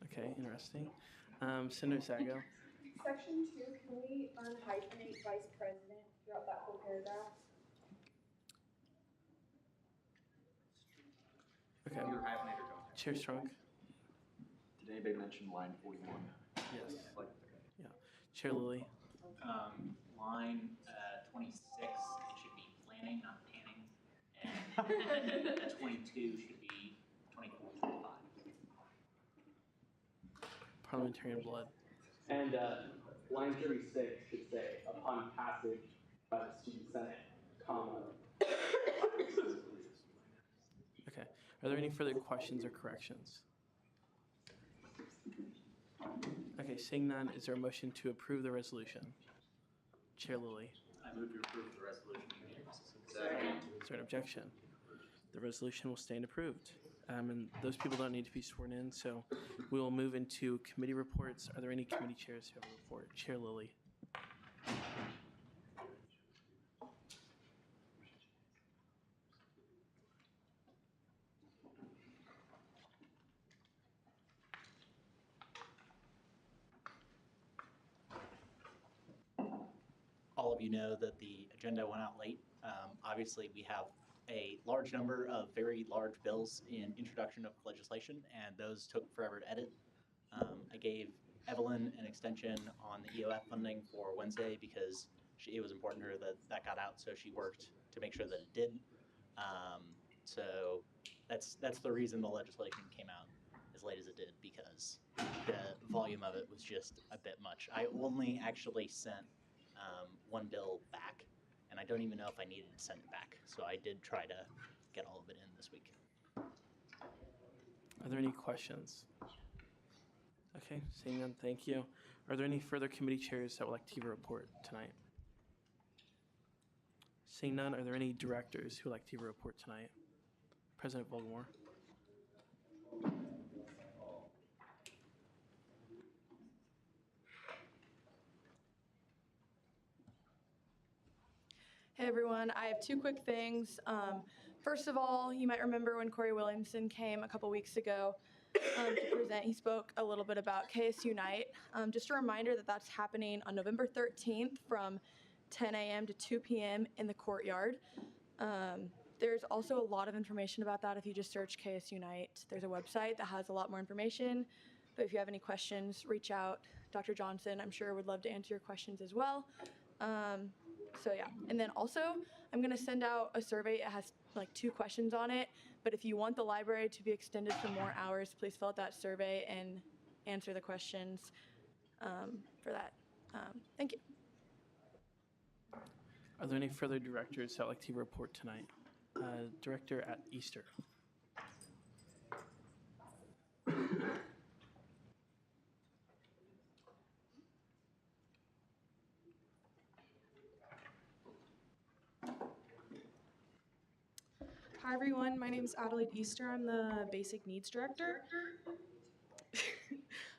Okay, interesting. Senator Sago.
Section 2, can we unhyphenate vice president throughout that whole paragraph?
Okay.
Your hyphenator don't.
Chair Strunk.
Did anybody mention line 41?
Yes.
Like,
Chair Lilly.
Line 26, it should be planning, not panning. And 22 should be 24, 25.
Parliamentarian blood.
And line 36 should say, upon passage by the student senate, comma.
Okay. Are there any further questions or corrections? Okay, seeing none, is there a motion to approve the resolution? Chair Lilly.
I move to approve the resolution.
Second.
Is there an objection? The resolution will stand approved. And those people don't need to be sworn in, so we will move into committee reports. Are there any committee chairs who have a report? Chair Lilly.
All of you know that the agenda went out late. Obviously, we have a large number of very large bills in introduction of legislation, and those took forever to edit. I gave Evelyn an extension on the EOF funding for Wednesday because it was important to her that that got out, so she worked to make sure that it did. So that's the reason the legislation came out as late as it did, because the volume of it was just a bit much. I only actually sent one bill back, and I don't even know if I needed to send it back. So I did try to get all of it in this week.
Are there any questions? Okay, seeing none, thank you. Are there any further committee chairs that would like to give a report tonight? Seeing none, are there any directors who would like to give a report tonight? President Vogelmore.
Hey everyone, I have two quick things. First of all, you might remember when Corey Williamson came a couple weeks ago to present, he spoke a little bit about KSU Night. Just a reminder that that's happening on November 13th from 10 a.m. to 2 p.m. in the courtyard. There's also a lot of information about that if you just search KSU Night. There's a website that has a lot more information, but if you have any questions, reach out. Dr. Johnson, I'm sure, would love to answer your questions as well. So yeah, and then also I'm gonna send out a survey. It has like 2 questions on it, but if you want the library to be extended for more hours, please fill out that survey and answer the questions for that. Thank you.
Are there any further directors that would like to report tonight? Director at Easter.
Hi everyone, my name is Adelaide Easter. I'm the Basic Needs Director.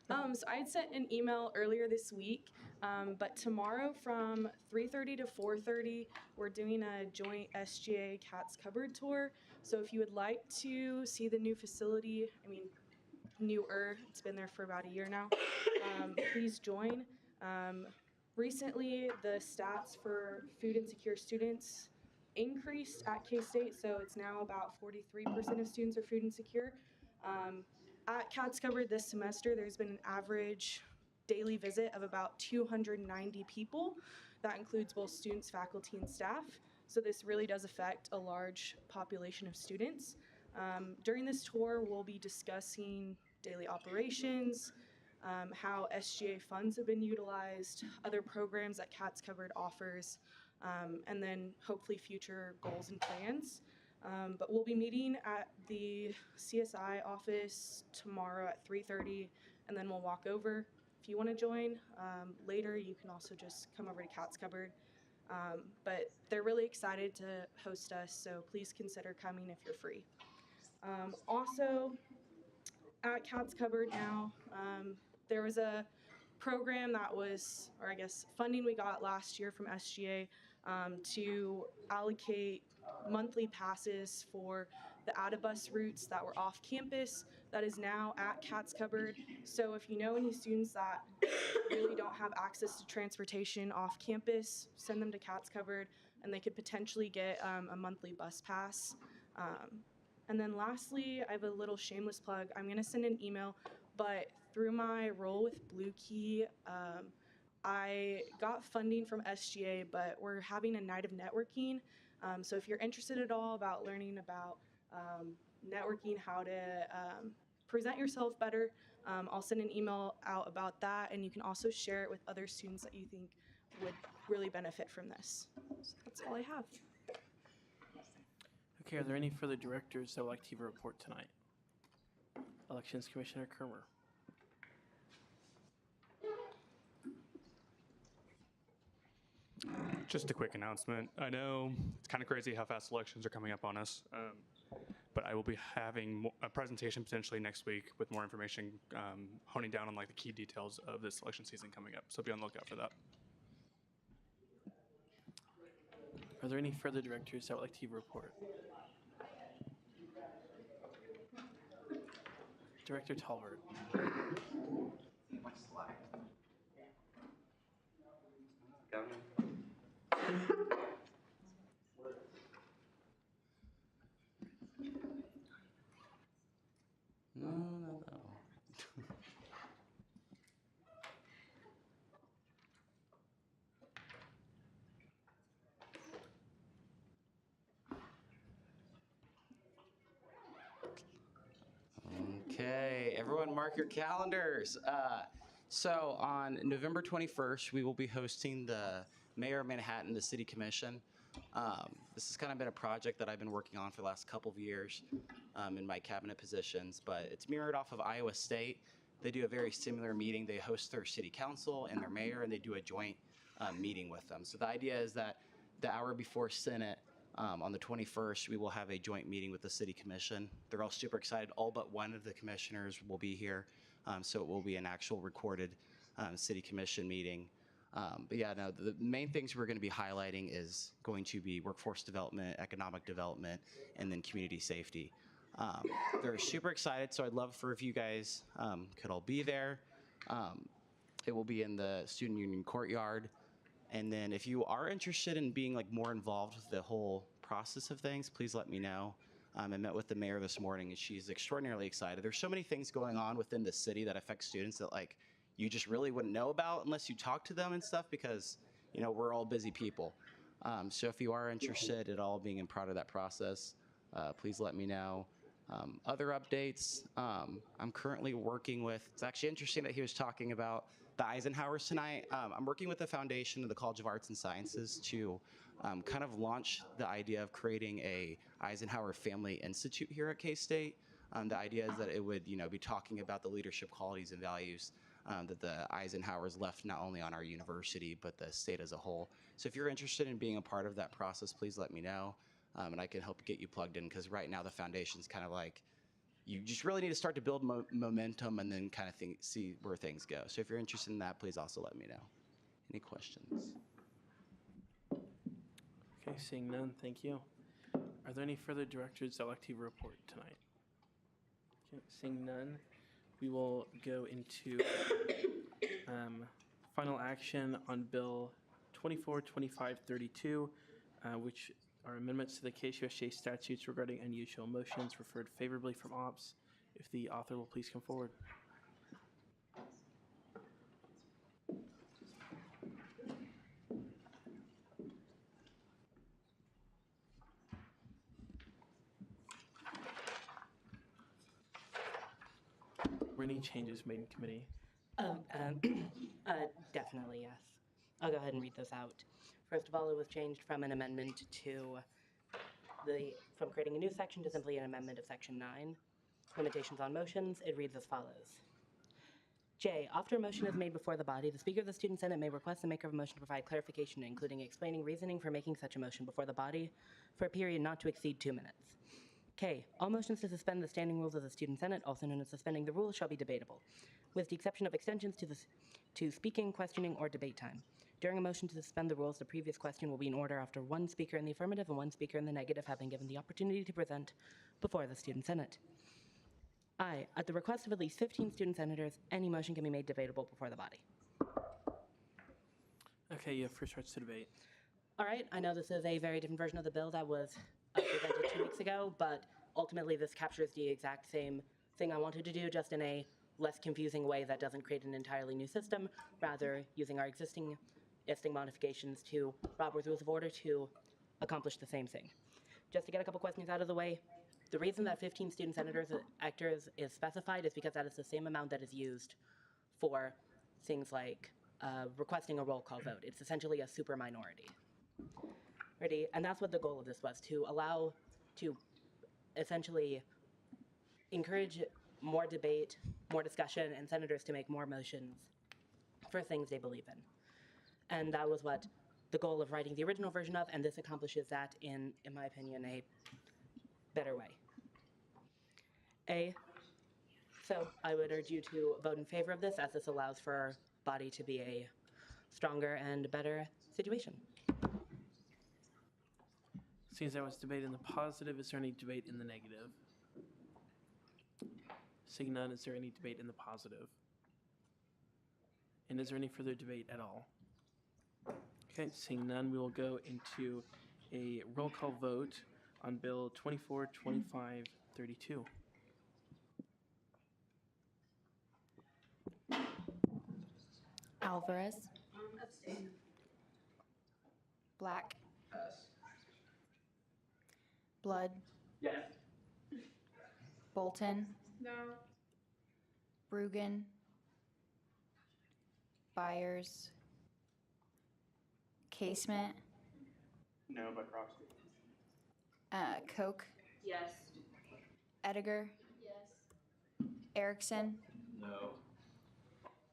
So I had sent an email earlier this week But tomorrow from 3:30 to 4:30, we're doing a joint SGA Cats Cupboard tour. So if you would like to see the new facility, newer, it's been there for about a year now, please join. Recently, the stats for food insecure students increased at K-State, so it's now about 43% of students are food insecure. At Cats Cupboard this semester, there's been an average daily visit of about 290 people. That includes both students, faculty, and staff. So this really does affect a large population of students. During this tour, we'll be discussing daily operations, how SGA funds have been utilized, other programs that Cats Cupboard offers, and then hopefully future goals and plans. But we'll be meeting at the CSI office tomorrow at 3:30, and then we'll walk over. If you want to join later, you can also just come over to Cats Cupboard. But they're really excited to host us, so please consider coming if you're free. Also, at Cats Cupboard now, there was a program that was, or I guess funding we got last year from SGA to allocate monthly passes for the out-of-bus routes that were off campus that is now at Cats Cupboard. So if you know any students that really don't have access to transportation off campus, send them to Cats Cupboard and they could potentially get a monthly bus pass. And then lastly, I have a little shameless plug. I'm gonna send an email, but through my role with Blue Key, I got funding from SGA, but we're having a night of networking. So if you're interested at all about learning about networking, how to present yourself better, I'll send an email out about that, and you can also share it with other students that you think would really benefit from this. So that's all I have.
Okay, are there any further directors that would like to give a report tonight? Elections Commissioner Kermer.
Just a quick announcement. I know it's kind of crazy how fast elections are coming up on us, but I will be having a presentation potentially next week with more information, honing down on like the key details of this election season coming up. So be on the lookout for that.
Are there any further directors that would like to give a report? Director Talbert.
No.
Okay, everyone mark your calendars. So on November 21st, we will be hosting the Mayor of Manhattan, the City Commission. This has kind of been a project that I've been working on for the last couple of years in my cabinet positions, but it's mirrored off of Iowa State. They do a very similar meeting. They host their city council and their mayor, and they do a joint meeting with them. So the idea is that the hour before Senate, on the 21st, we will have a joint meeting with the City Commission. They're all super excited. All but one of the commissioners will be here, so it will be an actual recorded City Commission meeting. But yeah, no, the main things we're going to be highlighting is going to be workforce development, economic development, and then community safety. They're super excited, so I'd love for if you guys could all be there. It will be in the Student Union Courtyard. And then if you are interested in being like more involved with the whole process of things, please let me know. I met with the mayor this morning and she's extraordinarily excited. There's so many things going on within the city that affect students that like you just really wouldn't know about unless you talk to them and stuff because, you know, we're all busy people. So if you are interested at all being a part of that process, please let me know. Other updates, I'm currently working with, it's actually interesting that he was talking about the Eisenhowers tonight. I'm working with the foundation of the College of Arts and Sciences to kind of launch the idea of creating a Eisenhower Family Institute here at K-State. The idea is that it would, you know, be talking about the leadership qualities and values that the Eisenhowers left not only on our university, but the state as a whole. So if you're interested in being a part of that process, please let me know, and I can help get you plugged in, because right now the foundation's kind of like, you just really need to start to build momentum and then kind of see where things go. So if you're interested in that, please also let me know. Any questions?
Okay, seeing none, thank you. Are there any further directors elective report tonight? Okay, seeing none, we will go into final action on Bill 242532, which are amendments to the KCSJ statutes regarding unusual motions referred favorably from ops. If the author will please come forward. Were any changes made in committee?
Definitely, yes. I'll go ahead and read those out. First of all, it was changed from an amendment from creating a new section to simply an amendment of section 9. Limitations on motions, it reads as follows. J, after a motion is made before the body, the Speaker of the Student Senate may request the maker of a motion to provide clarification, including explaining reasoning for making such a motion before the body for a period not to exceed 2 minutes. K, all motions to suspend the standing rules of the Student Senate, also known as suspending the rules, shall be debatable, with the exception of extensions to speaking, questioning, or debate time. During a motion to suspend the rules, the previous question will be in order after one speaker in the affirmative and one speaker in the negative have been given the opportunity to present before the Student Senate. I, at the request of at least 15 student senators, any motion can be made debatable before the body.
Okay, you have first rights to debate.
All right, I know this is a very different version of the bill that was presented 2 weeks ago, but ultimately this captures the exact same thing I wanted to do, just in a less confusing way that doesn't create an entirely new system, rather using our existing modifications to Robert's Rules of Order to accomplish the same thing. Just to get a couple questions out of the way, the reason that 15 student senators actors is specified is because that is the same amount that is used for things like requesting a roll call vote. It's essentially a super minority. Ready? And that's what the goal of this was, to essentially encourage more debate, more discussion, and senators to make more motions for things they believe in. And that was what the goal of writing the original version of, and this accomplishes that in my opinion, a better way. So I would urge you to vote in favor of this, as this allows for our body to be a stronger and better situation.
Seems there was debate in the positive, is there any debate in the negative? Seeing none, is there any debate in the positive? And is there any further debate at all? Okay, seeing none, we will go into a roll call vote on Bill 242532.
Alvarez.
Abstain.
Black.
Pass.
Blood.
Yes.
Bolton.
No.
Brugan. Byers. Casement.
No, by proxy.
Koch.
Yes.
Ediger.
Yes.
Erickson.
No.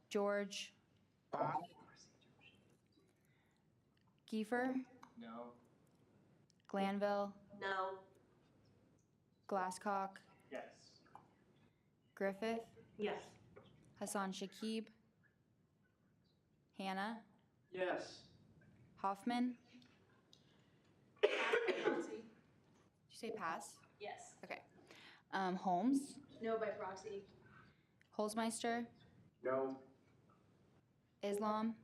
George. Kiefer.
No.
Glanville.
No.
Glasscock.
Yes.
Griffith.
Yes.
Hassan Shakib. Hannah.
Yes.
Hoffman. Did you say pass?
Yes.
Okay. Holmes.
No by proxy.
Holzmeister.
No.
Islam.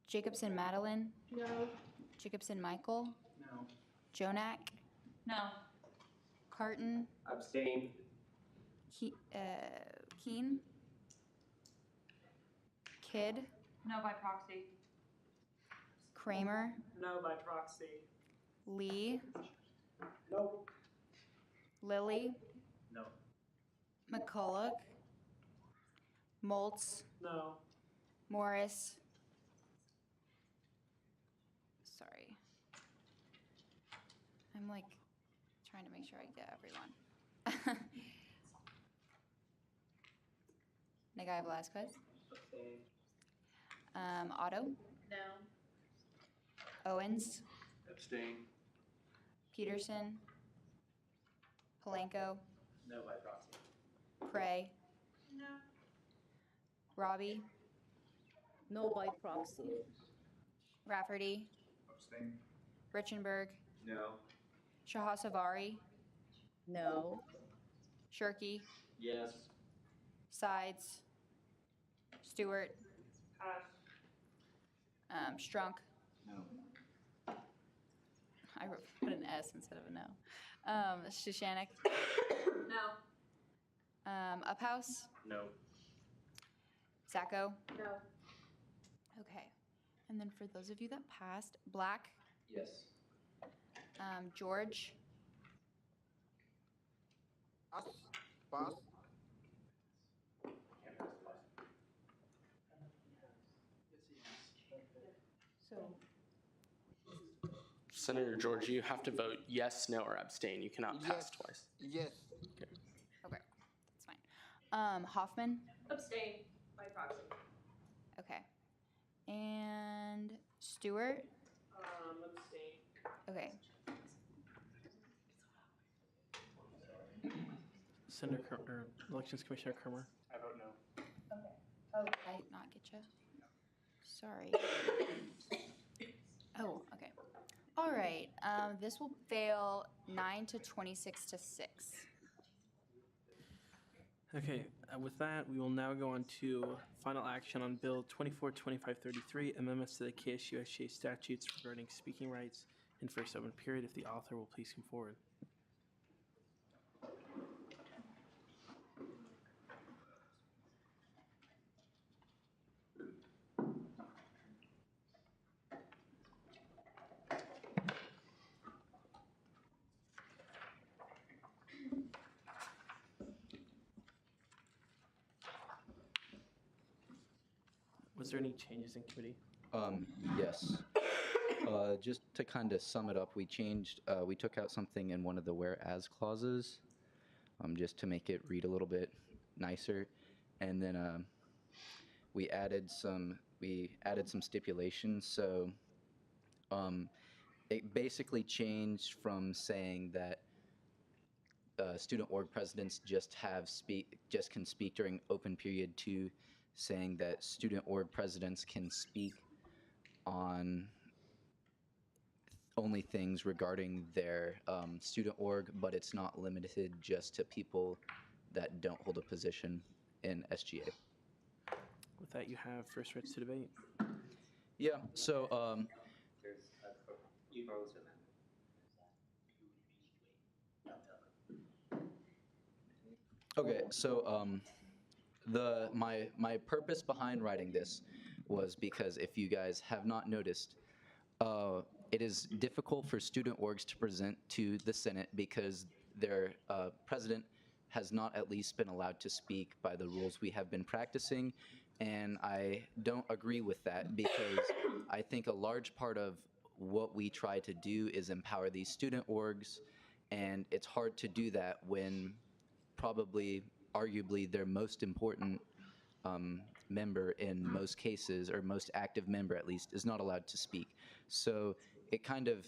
Jacobson Madeline.
No.
Jacobson Michael.
No.
Jonak.
No.
Carton.
Abstain.
Keen. Kidd.
No by proxy.
Kramer.
No by proxy.
Lee.
No.
Lilly.
No.
McCulloch. Moltz.
No.
Morris. Sorry. I'm like trying to make sure I get everyone. Nagai Velasquez.
Abstain.
Otto.
No.
Owens.
Abstain.
Peterson. Palenko.
No by proxy.
Prey.
No.
Robbie.
No by proxy.
Rafferty,
Abstain.
Richenberg,
No.
Shahasavari,
No.
Shirky,
Yes.
Sides, Stewart, Strunk.
No.
I put an S instead of a no. Shushanik,
No.
Uphouse,
No.
Sacco.
No.
Okay. And then for those of you that passed, Black,
Yes.
George,
Pass.
so
Senator George, you have to vote yes, no, or abstain. You cannot pass twice.
Yes.
okay, that's fine. Hoffman,
Abstain by proxy.
okay, and Stewart,
Abstain.
okay.
Senator or Elections Commissioner Kermer.
I vote no.
Oh, did I not get you? Sorry. Oh, okay. All right. This will fail 9 to 26 to 6.
Okay, with that, we will now go on to final action on Bill 242533, amendments to the KSUSJ statutes regarding speaking rights in first open period. If the author will please come forward. Was there any changes in committee?
Yes. Just to kind of sum it up, we changed, we took out something in one of the whereas clauses, just to make it read a little bit nicer. And then we added some stipulations. So it basically changed from saying that student org presidents just can speak during open period to saying that student org presidents can speak on only things regarding their student org, but it's not limited just to people that don't hold a position in SGA.
With that, you have first rights to debate.
Yeah, so
There's a proposed amendment.
okay, so my purpose behind writing this was because if you guys have not noticed, it is difficult for student orgs to present to the Senate because their president has not at least been allowed to speak by the rules we have been practicing, and I don't agree with that because I think a large part of what we try to do is empower these student orgs, and it's hard to do that when arguably their most important member in most cases, or most active member at least, is not allowed to speak. So it kind of,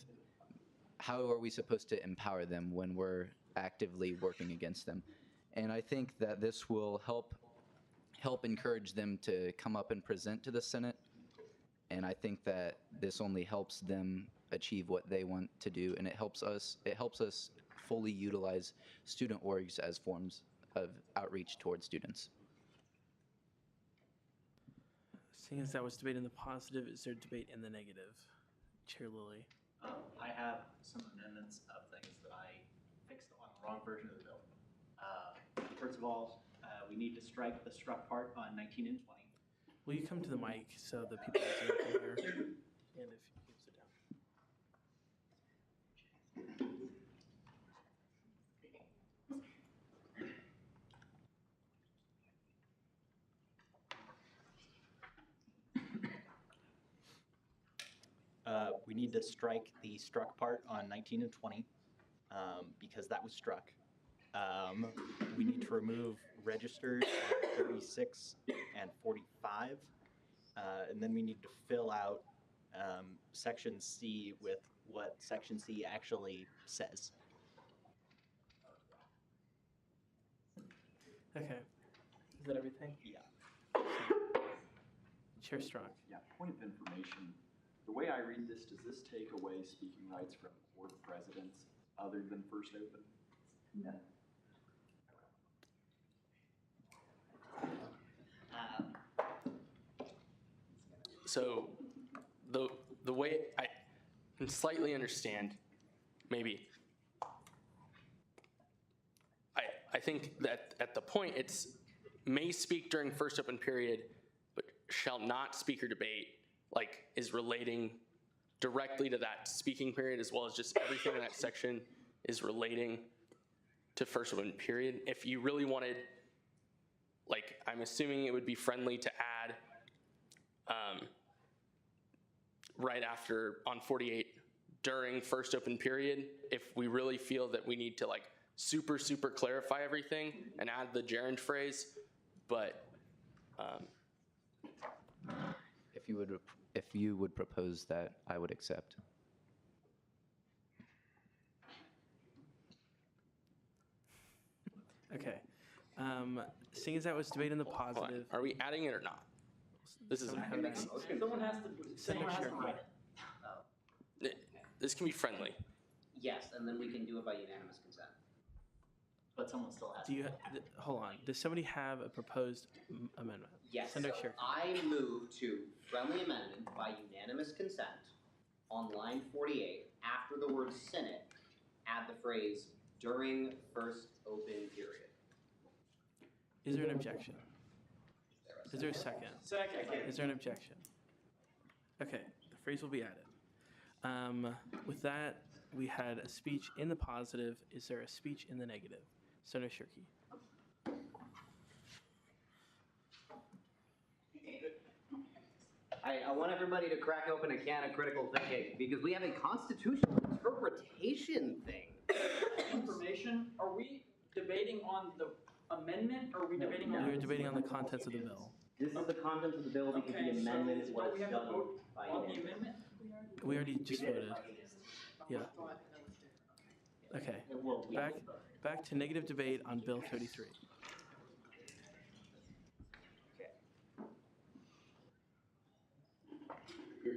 how are we supposed to empower them when we're actively working against them? And I think that this will help encourage them to come up and present to the Senate. And I think that this only helps them achieve what they want to do, and it helps us fully utilize student orgs as forms of outreach towards students.
Seeing as that was debate in the positive, is there debate in the negative? Chair Lilly.
I have some amendments of things that I fixed on the wrong version of the bill. First of all, we need to strike the struck part on 19 and 20.
Will you come to the mic so the people can hear? And if you can sit down.
We need to strike the struck part on 19 and 20 because that was struck. We need to remove registered on 36 and 45. And then we need to fill out Section C with what Section C actually says.
Okay. Is that everything?
Yeah.
Chair Strong.
Yeah, point of information. The way I read this, does this take away speaking rights from board presidents other than First Open? No.
So the way I can slightly understand, maybe, I think that at the point it's may speak during first open period, but shall not speak or debate, like is relating directly to that speaking period, as well as just everything in that section is relating to first open period. If you really wanted, like, I'm assuming it would be friendly to add right after on 48 during first open period, if we really feel that we need to like super clarify everything and add the gerund phrase, but
if you would propose that, I would accept.
Okay. Seeing as that was debate in the positive.
Are we adding it or not? This is
Someone has to
Someone has to write it.
This can be friendly.
Yes, and then we can do it by unanimous consent.
But someone still has
Do you, hold on, does somebody have a proposed amendment?
Yes,
Senator
so
Sherk.
I move to friendly amendment by unanimous consent on line 48, after the word Senate, add the phrase during first open period.
Is there an objection? Is there a second?
Second.
Is there an objection? Okay, the phrase will be added. With that, we had a speech in the positive. Is there a speech in the negative? Senator Shirkey.
I want everybody to crack open a can of critical thinking because we have a constitutional interpretation thing.
Information, are we debating on the amendment or are we debating on?
We're debating on the contents of the bill.
This is the contents of the bill because the amendment
so
was
we have to
done
vote
by
on the
unanimous.
amendment?
We already just voted. Yeah. Okay. Back to negative debate on Bill 33.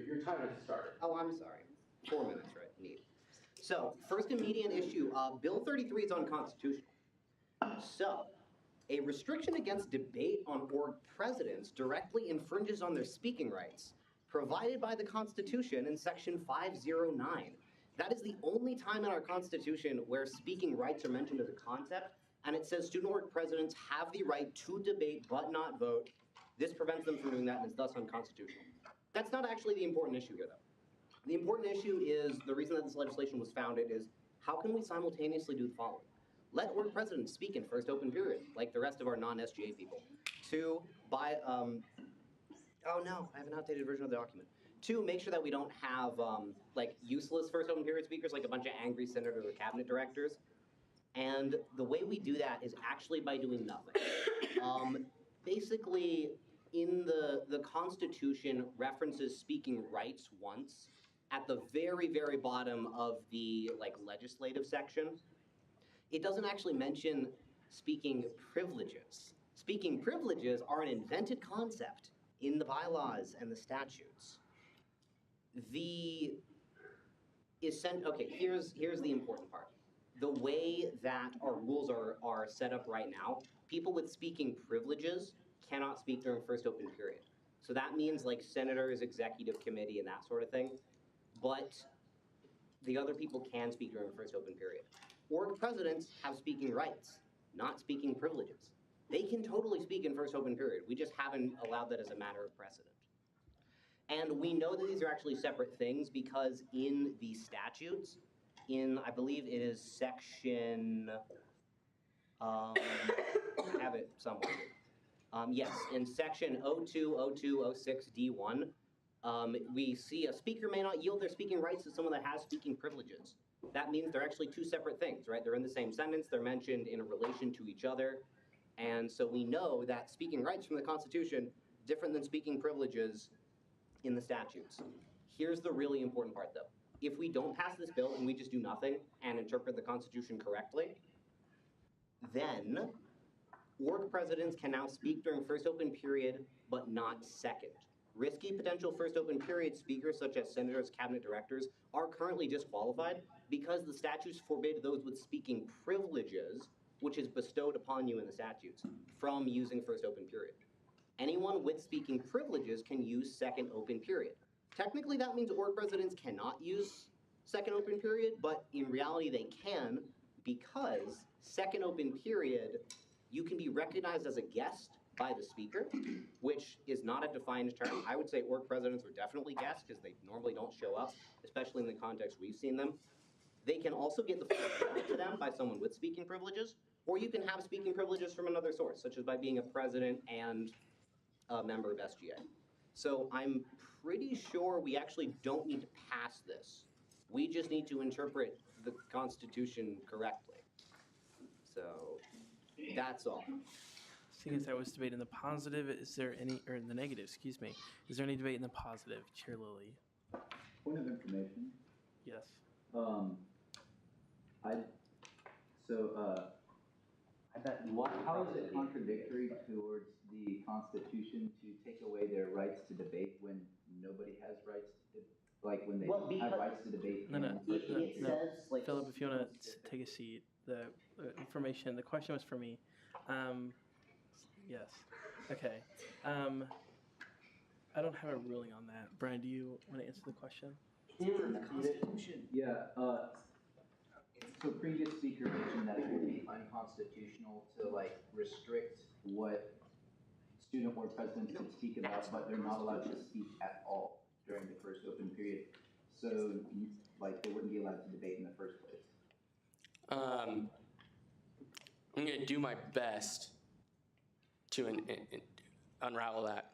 Your time has started. Oh, I'm sorry. 4 minutes, right? Neat. So, first immediate issue, Bill 33 is unconstitutional. So, a restriction against debate on board presidents directly infringes on their speaking rights, provided by the Constitution in Section 509. That is the only time in our Constitution where speaking rights are mentioned as a concept, and it says student org presidents have the right to debate but not vote. This prevents them from doing that and is thus unconstitutional. That's not actually the important issue here, though. The important issue is, the reason that this legislation was founded is, how can we simultaneously do the following? Let org presidents speak in first open period, like the rest of our non-SGA people. Two, oh no, I have an outdated version of the document. Two, make sure that we don't have like useless first open period speakers, like a bunch of angry senators or cabinet directors. And the way we do that is actually by doing nothing. Basically, in the Constitution references speaking rights once at the very bottom of the like legislative section. It doesn't actually mention speaking privileges. Speaking privileges are an invented concept in the bylaws and the statutes. Okay, here's the important part. The way that our rules are set up right now, people with speaking privileges cannot speak during first open period. So that means like senators, executive committee, and that sort of thing. But the other people can speak during first open period. Org presidents have speaking rights, not speaking privileges. They can totally speak in first open period. We just haven't allowed that as a matter of precedent. And we know that these are actually separate things because in the statutes, in, I believe it is section, I have it somewhere. Yes, in section 020206D1, we see a speaker may not yield their speaking rights to someone that has speaking privileges. That means they're actually two separate things, right? They're in the same sentence, they're mentioned in a relation to each other. And so we know that speaking rights from the Constitution, different than speaking privileges in the statutes. Here's the really important part though. If we don't pass this bill and we just do nothing and interpret the Constitution correctly, then org presidents can now speak during first open period, but not second. Risky potential first open period speakers such as senators, cabinet directors are currently disqualified because the statutes forbid those with speaking privileges, which is bestowed upon you in the statutes, from using first open period. Anyone with speaking privileges can use second open period. Technically, that means org presidents cannot use second open period, but in reality they can, because second open period, you can be recognized as a guest by the speaker, which is not a defined term. I would say org presidents are definitely guests because they normally don't show up, especially in the context we've seen them. They can also get the floor given to them by someone with speaking privileges, or you can have speaking privileges from another source, such as by being a president and a member of SGA. So I'm pretty sure we actually don't need to pass this. We just need to interpret the Constitution correctly. So that's all.
Seeing as I was debating the positive, is there any, or in the negative, excuse me, is there any debate in the positive? Chair Lilly.
Point of information.
Yes.
How is it contradictory towards the Constitution to take away their rights to debate when nobody has rights to, like when they have rights to debate?
No,
in person?
Philip, if you want to take a seat, the information, the question was for me. Yes. Okay. I don't have a ruling on that. Brian, do you want to answer the question?
Yeah, so previous speaker mentioned that it would be unconstitutional to like restrict what student board presidents can speak about, but they're not allowed to speak at all during the first open period. So like they wouldn't be allowed to debate in the first place.
I'm going to do my best to unravel that.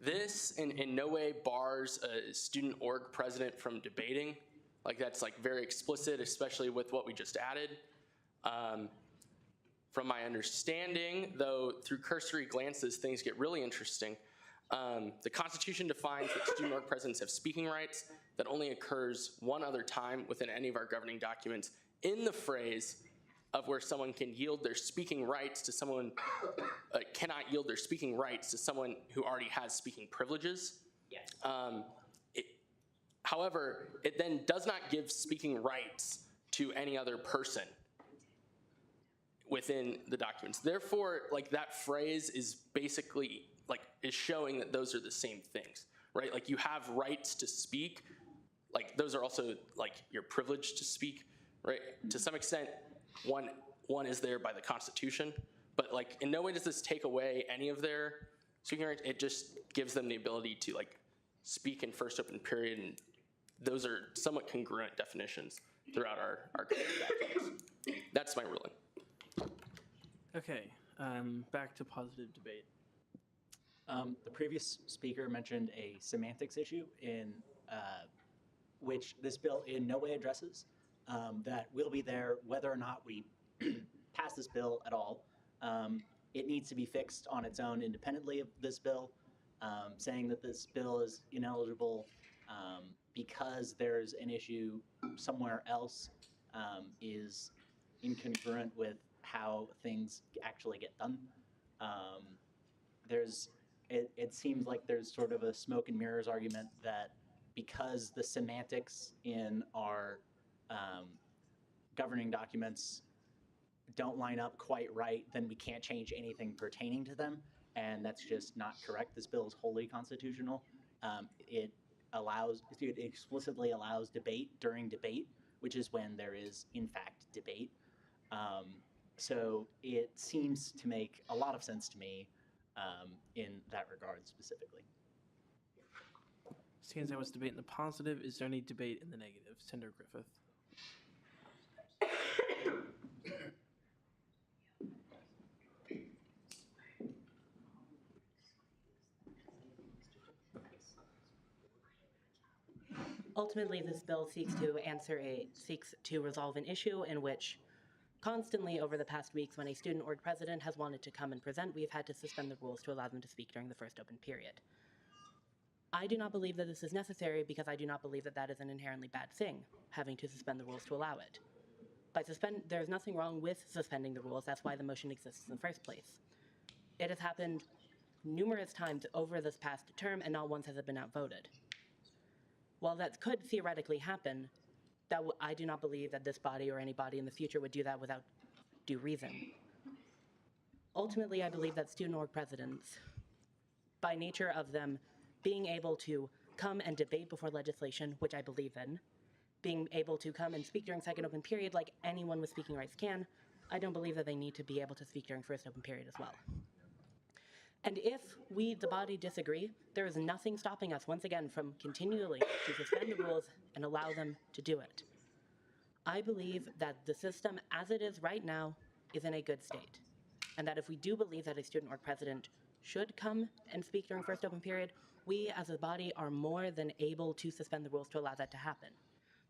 This in no way bars a student org president from debating. Like that's like very explicit, especially with what we just added. From my understanding, though, through cursory glances, things get really interesting. The Constitution defines that student org presidents have speaking rights that only occurs one other time within any of our governing documents in the phrase of where someone can yield their speaking rights to someone, cannot yield their speaking rights to someone who already has speaking privileges.
Yes.
However, it then does not give speaking rights to any other person within the documents. Therefore, like that phrase is basically like is showing that those are the same things, right? Like you have rights to speak, like those are also like your privilege to speak, right? To some extent, one is there by the Constitution, but like in no way does this take away any of their speaking rights. It just gives them the ability to like speak in first open period, and those are somewhat congruent definitions throughout our documents. That's my ruling.
Okay, back to positive debate.
The previous speaker mentioned a semantics issue in which this bill in no way addresses. That will be there whether or not we pass this bill at all. It needs to be fixed on its own independently of this bill. Saying that this bill is ineligible because there's an issue somewhere else is incongruent with how things actually get done. It seems like there's sort of a smoke and mirrors argument that because the semantics in our governing documents don't line up quite right, then we can't change anything pertaining to them. And that's just not correct. This bill is wholly constitutional. It explicitly allows debate during debate, which is when there is, in fact, debate. So it seems to make a lot of sense to me in that regard specifically.
Seeing as I was debating the positive, is there any debate in the negative? Senator Griffith.
Ultimately, this bill seeks to resolve an issue in which constantly over the past weeks when a student org president has wanted to come and present, we've had to suspend the rules to allow them to speak during the first open period. I do not believe that this is necessary because I do not believe that that is an inherently bad thing, having to suspend the rules to allow it. There's nothing wrong with suspending the rules. That's why the motion exists in the first place. It has happened numerous times over this past term, and not once has it been outvoted. While that could theoretically happen, I do not believe that this body or any body in the future would do that without due reason. Ultimately, I believe that student org presidents, by nature of them being able to come and debate before legislation, which I believe in, being able to come and speak during second open period like anyone with speaking rights can, I don't believe that they need to be able to speak during first open period as well. And if we, the body, disagree, there is nothing stopping us, once again, from continually to suspend the rules and allow them to do it. I believe that the system, as it is right now, is in a good state. And that if we do believe that a student org president should come and speak during first open period, we as a body are more than able to suspend the rules to allow that to happen.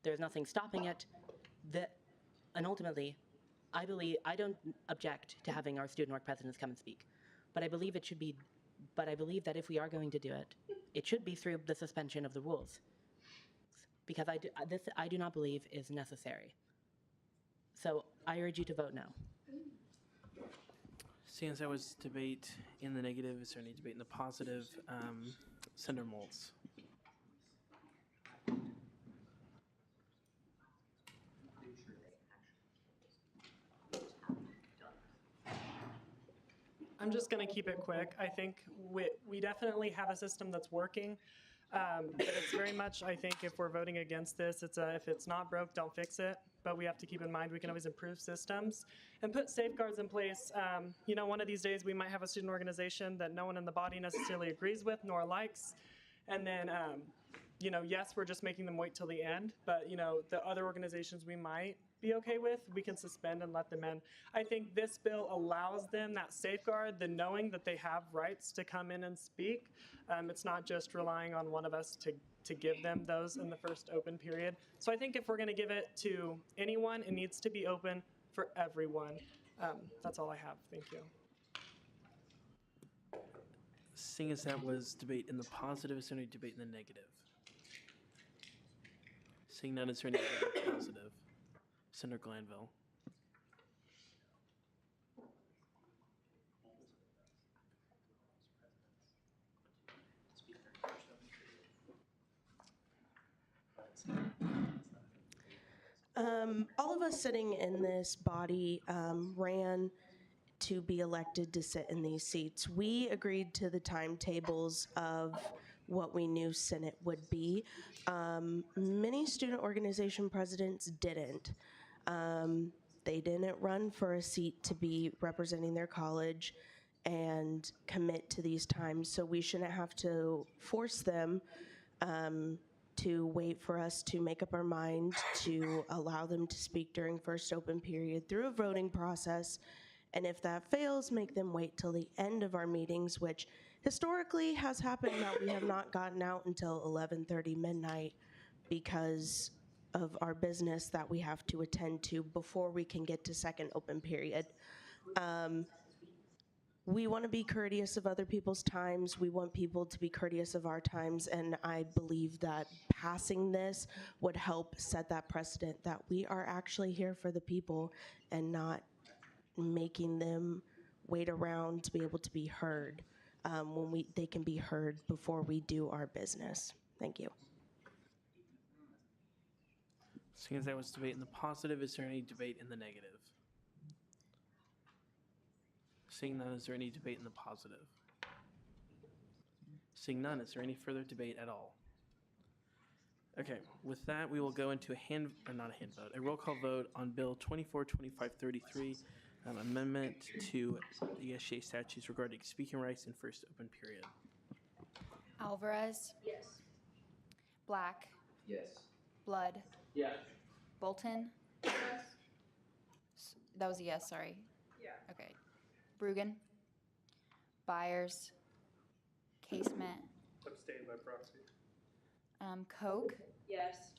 There's nothing stopping it. And ultimately, I don't object to having our student org presidents come and speak. But I believe that if we are going to do it, it should be through the suspension of the rules. Because I do not believe is necessary. So I urge you to vote no.
Seeing as that was debate in the negative, is there any debate in the positive? Senator Moltz.
I'm just going to keep it quick. I think we definitely have a system that's working, but it's very much, I think, if we're voting against this, if it's not broke, don't fix it. But we have to keep in mind we can always improve systems and put safeguards in place. One of these days we might have a student organization that no one in the body necessarily agrees with nor likes. And then, yes, we're just making them wait till the end, but, the other organizations we might be okay with, we can suspend and let them in. I think this bill allows them that safeguard, the knowing that they have rights to come in and speak. It's not just relying on one of us to give them those in the first open period. So I think if we're going to give it to anyone, it needs to be open for everyone. That's all I have. Thank you.
Seeing as that was debate in the positive, is there any debate in the negative? Seeing none, is there any debate in the positive? Senator Glanville.
All of us sitting in this body ran to be elected to sit in these seats. We agreed to the timetables of what we knew Senate would be. Many student organization presidents didn't. They didn't run for a seat to be representing their college and commit to these times, so we shouldn't have to force them to wait for us to make up our mind to allow them to speak during first open period through a voting process. And if that fails, make them wait till the end of our meetings, which historically has happened that we have not gotten out until 11:30 midnight because of our business that we have to attend to before we can get to second open period. We want to be courteous of other people's times. We want people to be courteous of our times, and I believe that passing this would help set that precedent that we are actually here for the people and not making them wait around to be able to be heard when they can be heard before we do our business. Thank you.
Seeing as that was debate in the positive, is there any debate in the negative? Seeing none, is there any debate in the positive? Seeing none, is there any further debate at all? Okay, with that, we will go into a roll call vote on Bill 242533, amendment to the SGA statutes regarding speaking rights in first open period.
Alvarez?
Yes.
Black?
Yes.
Blood?
Yes.
Bolton?
Yes.
That was a yes, sorry.
Yeah.
Okay. Brugan? Byers? Casement?
Abstain by proxy.
Koch?
Yes.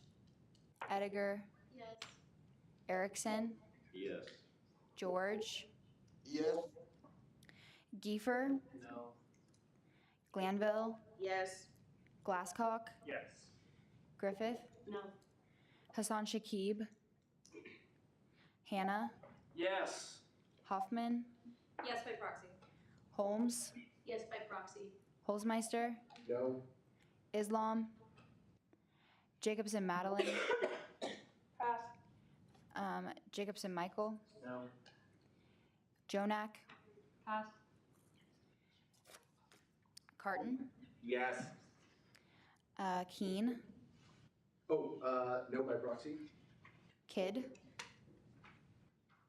Ediger?
Yes.
Erickson?
Yes.
George?
Yes.
Giefer?
No.
Glanville?
Yes.
Glasscock?
Yes.
Griffith?
No.
Hassan Shakib? Hannah?
Yes.
Hoffman?
Yes, by proxy.
Holmes?
Yes, by proxy.
Holzmeister,
No.
Islam, Jacobson Madeline,
Pass.
Jacobson Michael,
No.
Jonak,
Pass.
Carton,
Yes.
Keen,
Oh, no by proxy?
Kidd,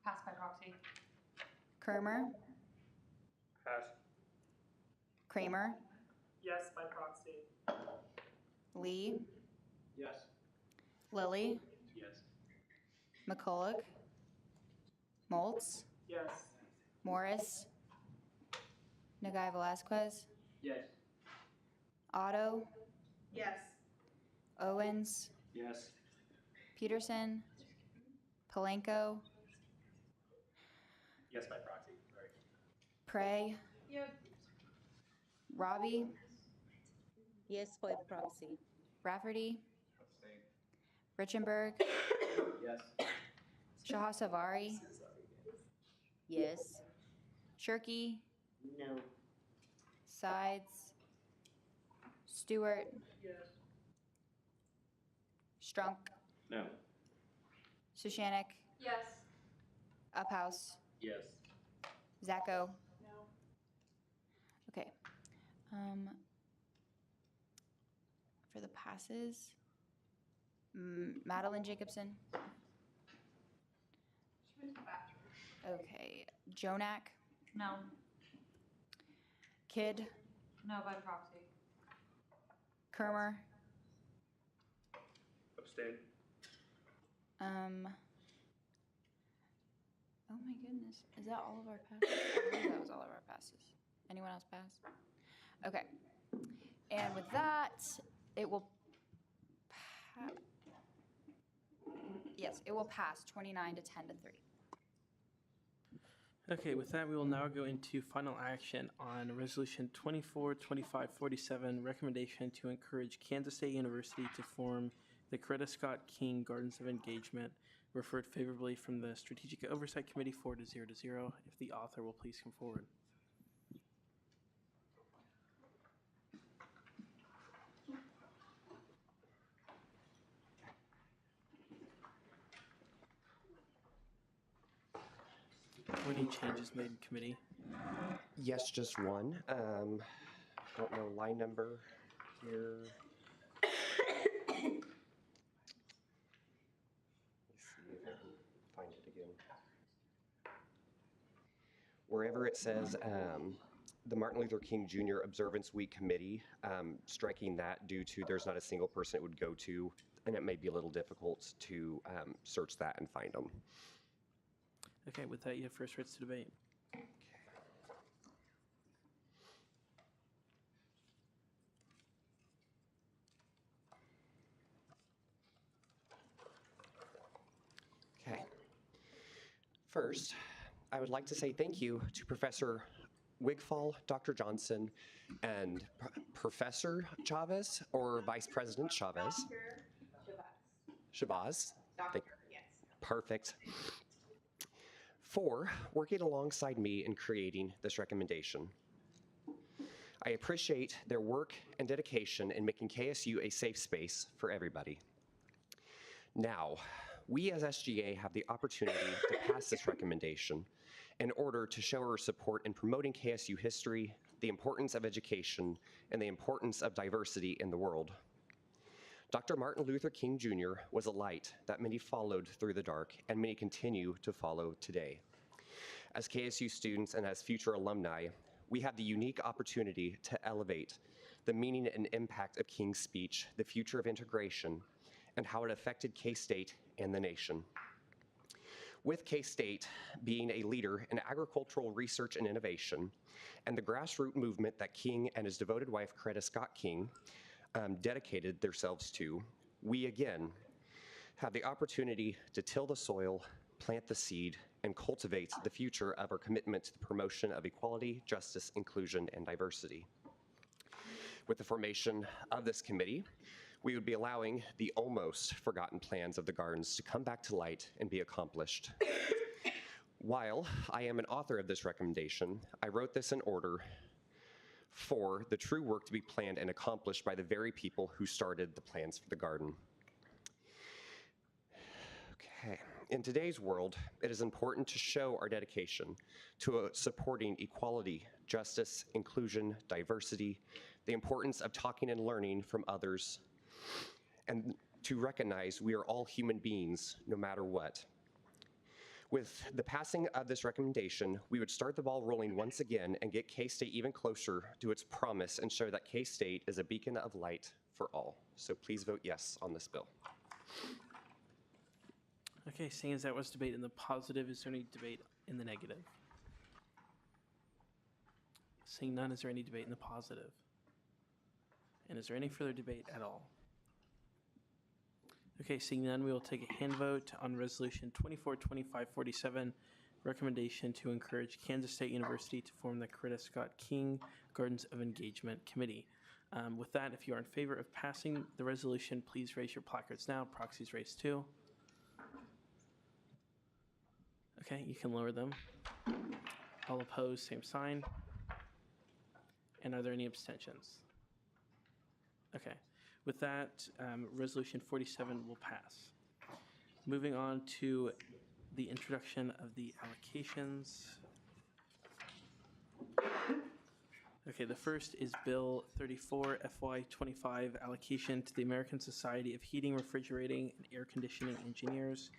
Pass by proxy.
Kermer,
Pass.
Kramer,
Yes, by proxy.
Lee,
Yes.
Lilly,
Yes.
McCulloch, Moltz,
Yes.
Morris, Nagai Velasquez,
Yes.
Otto,
Yes.
Owens,
Yes.
Peterson, Palenko,
Yes by proxy, sorry.
Prey,
Yep.
Robbie,
Yes, by proxy.
Rafferty,
Abstain.
Richenberg,
Yes.
Shahasavari,
Yes.
Shirky,
No.
Sides, Stewart,
Yes.
Strunk,
No.
Sushanik,
Yes.
Uphouse,
Yes.
Zacho.
No.
Okay. For the passes, Madeline Jacobson.
She went to the bathroom.
Okay. Jonak,
No.
Kidd,
No by proxy.
Kermer,
Abstain.
Oh my goodness. Is that all of our passes? I believe that was all of our passes. Anyone else pass? Okay. And with that, it will yes, it will pass 29 to 10 to 3.
Okay, with that, we will now go into final action on Resolution 242547, recommendation to encourage Kansas State University to form the Coretta Scott King Gardens of Engagement, referred favorably from the Strategic Oversight Committee 4 to 0 to 0. If the author will please come forward. Were any changes made in committee?
Yes, just one. Don't know line number here. Let me see if I can find it again. Wherever it says the Martin Luther King Jr. Observance Week Committee, striking that due to there's not a single person it would go to, and it may be a little difficult to search that and find them.
Okay, with that, you have first rights to debate.
Okay. First, I would like to say thank you to Professor Wigfall, Dr. Johnson, and Professor Chavez, or Vice President Chavez. Shabazz.
Yes.
Perfect. For working alongside me in creating this recommendation. I appreciate their work and dedication in making KSU a safe space for everybody. Now, we as SGA have the opportunity to pass this recommendation in order to show our support in promoting KSU history, the importance of education, and the importance of diversity in the world. Dr. Martin Luther King Jr. was a light that many followed through the dark, and many continue to follow today. As KSU students and as future alumni, we have the unique opportunity to elevate the meaning and impact of King's speech, the future of integration, and how it affected K-State and the nation. With K-State being a leader in agricultural research and innovation, and the grassroots movement that King and his devoted wife, Coretta Scott King, dedicated themselves to, we again have the opportunity to till the soil, plant the seed, and cultivate the future of our commitment to the promotion of equality, justice, inclusion, and diversity. With the formation of this committee, we would be allowing the almost forgotten plans of the gardens to come back to light and be accomplished. While I am an author of this recommendation, I wrote this in order 4, the true work to be planned and accomplished by the very people who started the plans for the garden. Okay. In today's world, it is important to show our dedication to supporting equality, justice, inclusion, diversity, the importance of talking and learning from others, and to recognize we are all human beings, no matter what. With the passing of this recommendation, we would start the ball rolling once again and get K-State even closer to its promise and show that K-State is a beacon of light for all. So please vote yes on this bill.
Okay, seeing as that was debate in the positive, is there any debate in the negative? Seeing none, is there any debate in the positive? And is there any further debate at all? Okay, seeing none, we will take a hand vote on Resolution 242547, recommendation to encourage Kansas State University to form the Coretta Scott King Gardens of Engagement Committee. With that, if you are in favor of passing the resolution, please raise your placards now. Proxies raised too. Okay, you can lower them. All opposed, same sign. And are there any abstentions? Okay, with that, Resolution 47 will pass. Moving on to the introduction of the allocations. Okay, the first is Bill 34 FY25 allocation to the American Society of Heating, Refrigerating, and Air Conditioning Engineers.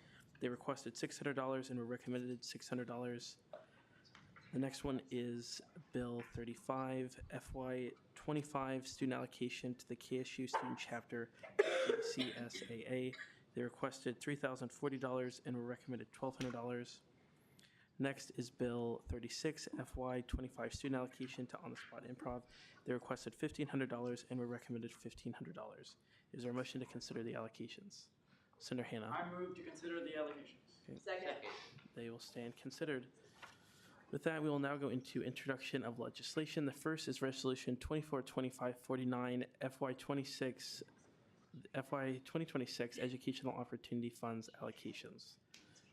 They requested $600 and were recommended $600. The next one is Bill 35 FY25 student allocation to the KSU student chapter CSAA. They requested $3,040 and were recommended $1,200. Next is Bill 36 FY25 student allocation to On the Spot Improv. They requested $1,500 and were recommended $1,500. Is there a motion to consider the allocations? Senator Hannah.
I move to consider the allocations.
Okay.
Second.
They will stand considered. With that, we will now go into introduction of legislation. The first is Resolution 242549 FY 2026 Educational Opportunity Funds allocations.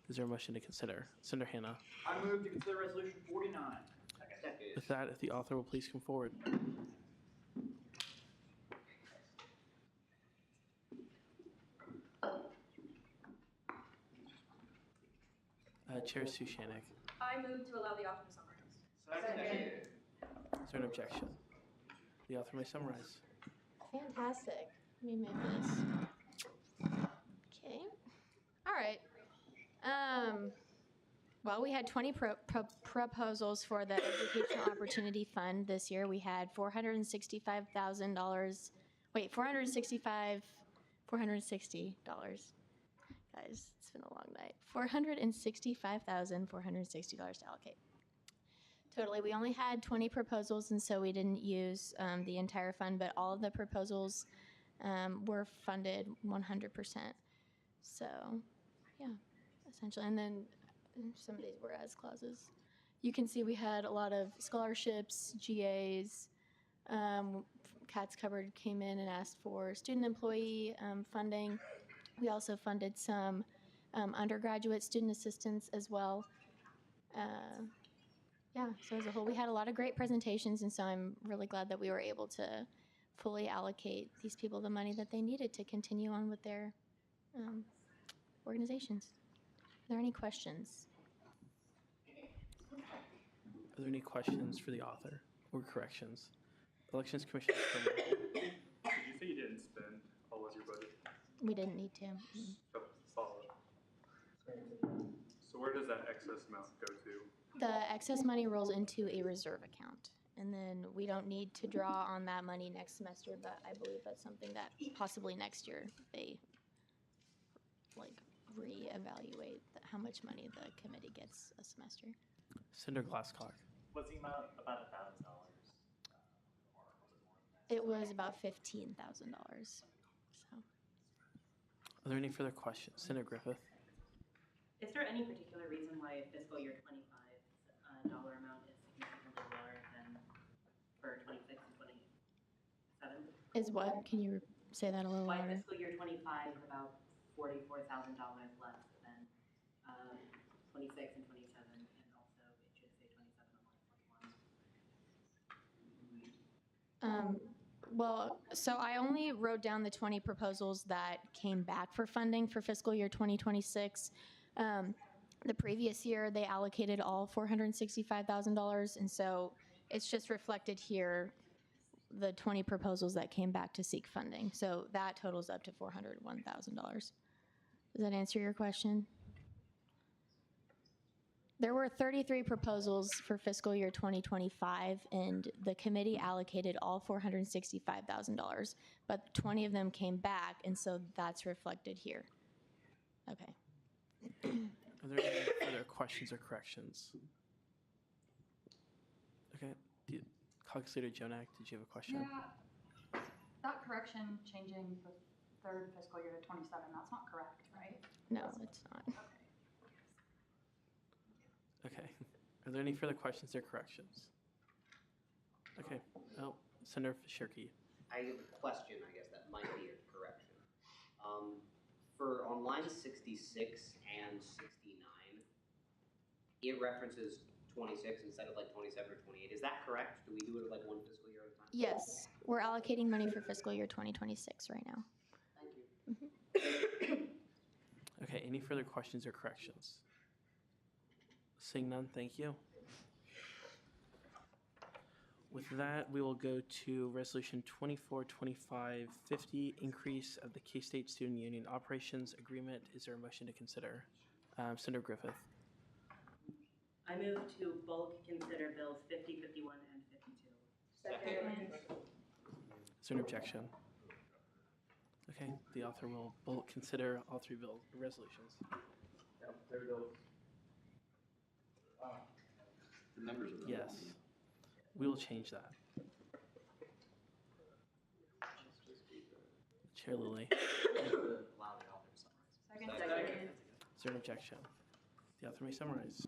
Is there a motion to consider? Senator Hannah.
I move to consider resolution 49.
Second.
With that, if the author will please come forward. Chair Sushanik.
I move to allow the author to summarize.
Second.
Is there an objection? The author may summarize.
Fantastic. Let me move this. Okay. All right. Well, we had 20 proposals for the Educational Opportunity Fund this year. We had $460. Guys, it's been a long night. $465,460 to allocate. Totally, we only had 20 proposals, and so we didn't use the entire fund, but all of the proposals were funded 100%. So, yeah, essentially. And then some of these were as clauses. You can see we had a lot of scholarships, GAs. Cats Cupboard came in and asked for student employee funding. We also funded some undergraduate student assistance as well. Yeah, so as a whole, we had a lot of great presentations, and so I'm really glad that we were able to fully allocate these people the money that they needed to continue on with their organizations. Are there any questions?
Are there any questions for the author or corrections? Elections Commission.
Did you say you didn't spend all of your budget?
We didn't need to.
Oh, solid. So where does that excess amount go to?
The excess money rolls into a reserve account, and then we don't need to draw on that money next semester, but I believe that's something that possibly next year they reevaluate how much money the committee gets a semester.
Senator Glasscock.
Was the amount about $1,000?
It was about $15,000. So.
Are there any further questions? Senator Griffith.
Is there any particular reason why fiscal year 25 dollar amount is significantly lower than for 26 and 27?
Is what? Can you say that a little
Why
louder?
fiscal year 25 is about $44,000 less than 26 and 27, and also it should say 27 on line 41.
Well, so I only wrote down the 20 proposals that came back for funding for fiscal year 2026. The previous year, they allocated all $465,000, and so it's just reflected here, the 20 proposals that came back to seek funding. So that totals up to $401,000. Does that answer your question? There were 33 proposals for fiscal year 2025, and the committee allocated all $465,000, but 20 of them came back, and so that's reflected here. Okay.
Are there any further questions or corrections? Okay. Caucus Leader Jonak, did you have a question?
Yeah, that correction changing the third fiscal year to 27, that's not correct, right?
No, it's not.
Okay. Are there any further questions or corrections? Okay. Oh, Senator Shirky.
I have a question, I guess that might be a correction. For on line 66 and 69, it references 26 instead of like 27 or 28. Is that correct? Do we do it like one fiscal year at a time?
Yes, we're allocating money for fiscal year 2026 right now.
Thank you.
Okay. Any further questions or corrections? Seeing none, thank you. With that, we will go to Resolution 242550, increase of the K-State Student Union Operations Agreement. Is there a motion to consider? Senator Griffith.
I move to bulk consider bills 50, 51, and 52.
Is there an objection? Okay, the author will bulk consider all three resolutions.
Yep, there goes. The numbers are.
Yes, we will change that. Chair Lilly.
Allow the author to summarize.
Second.
Is there an objection? The author may summarize.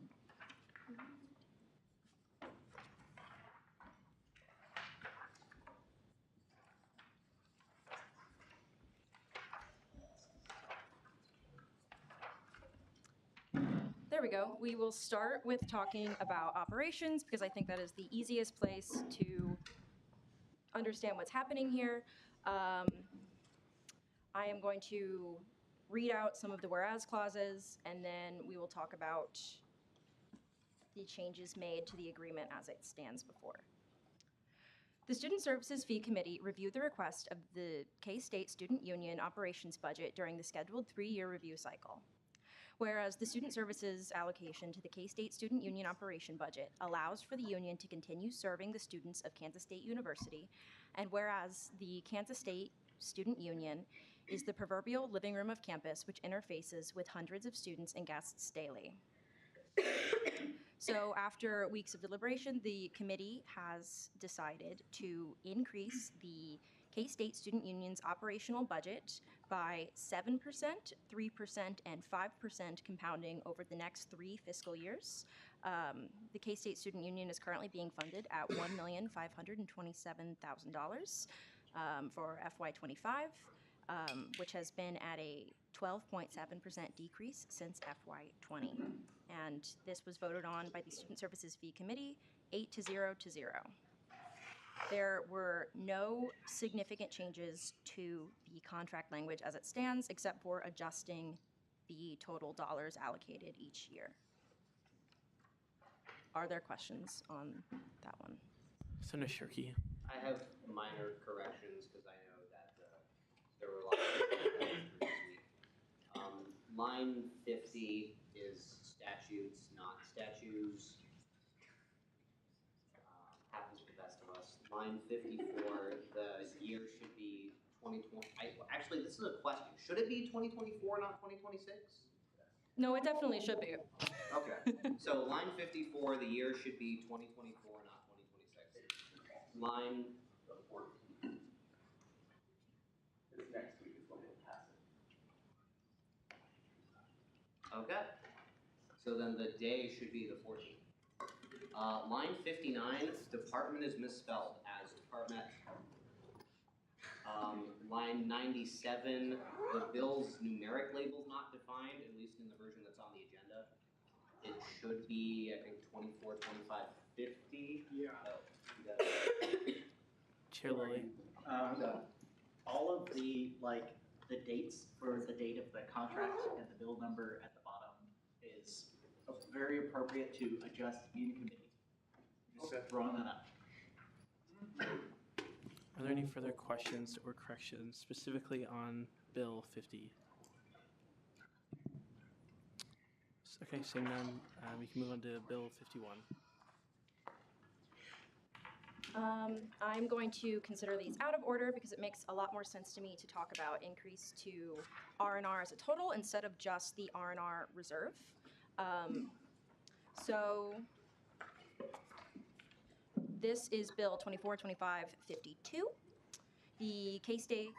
There we go. We will start with talking about operations because I think that is the easiest place to understand what's happening here. I am going to read out some of the whereas clauses, and then we will talk about the changes made to the agreement as it stands before. The Student Services Fee Committee reviewed the request of the K-State Student Union operations budget during the scheduled 3-year review cycle. Whereas the student services allocation to the K-State Student Union operation budget allows for the union to continue serving the students of Kansas State University, and whereas the Kansas State Student Union is the proverbial living room of campus which interfaces with hundreds of students and guests daily. So after weeks of deliberation, the committee has decided to increase the K-State Student Union's operational budget by 7%, 3%, and 5% compounding over the next 3 fiscal years. The K-State Student Union is currently being funded at $1,527,000 for FY25, which has been at a 12.7% decrease since FY20. And this was voted on by the Student Services Fee Committee 8-0 to 0. There were no significant changes to the contract language as it stands, except for adjusting the total dollars allocated each year. Are there questions on that one?
Senator Shirky.
I have minor corrections because I know that there were a lot of things this week. Line 50 is statutes, not statues. Happens to the best of us. Line 54, the year should be 2020. Actually, this is a question. Should it be 2024, not 2026?
No, it definitely should be.
Okay. So line 54, the year should be 2024, not 2026. Line
14. This next week is when we'll pass it.
Okay. So then the day should be the 14th. Line 59, department is misspelled as department. Line 97, the bill's numeric label's not defined, at least in the version that's on the agenda. It should be, I think, 24, 25, 50.
Yeah.
Chair Lilly.
All of the, like, the dates for the date of the contract and the bill number at the bottom is very appropriate to adjust in committee. Just throwing that out.
Are there any further questions or corrections specifically on Bill 50? Okay, seeing none, we can move on to Bill 51.
I'm going to consider these out of order because it makes a lot more sense to me to talk about increase to R&R as a total instead of just the R&R reserve. So this is Bill 242552. The K-State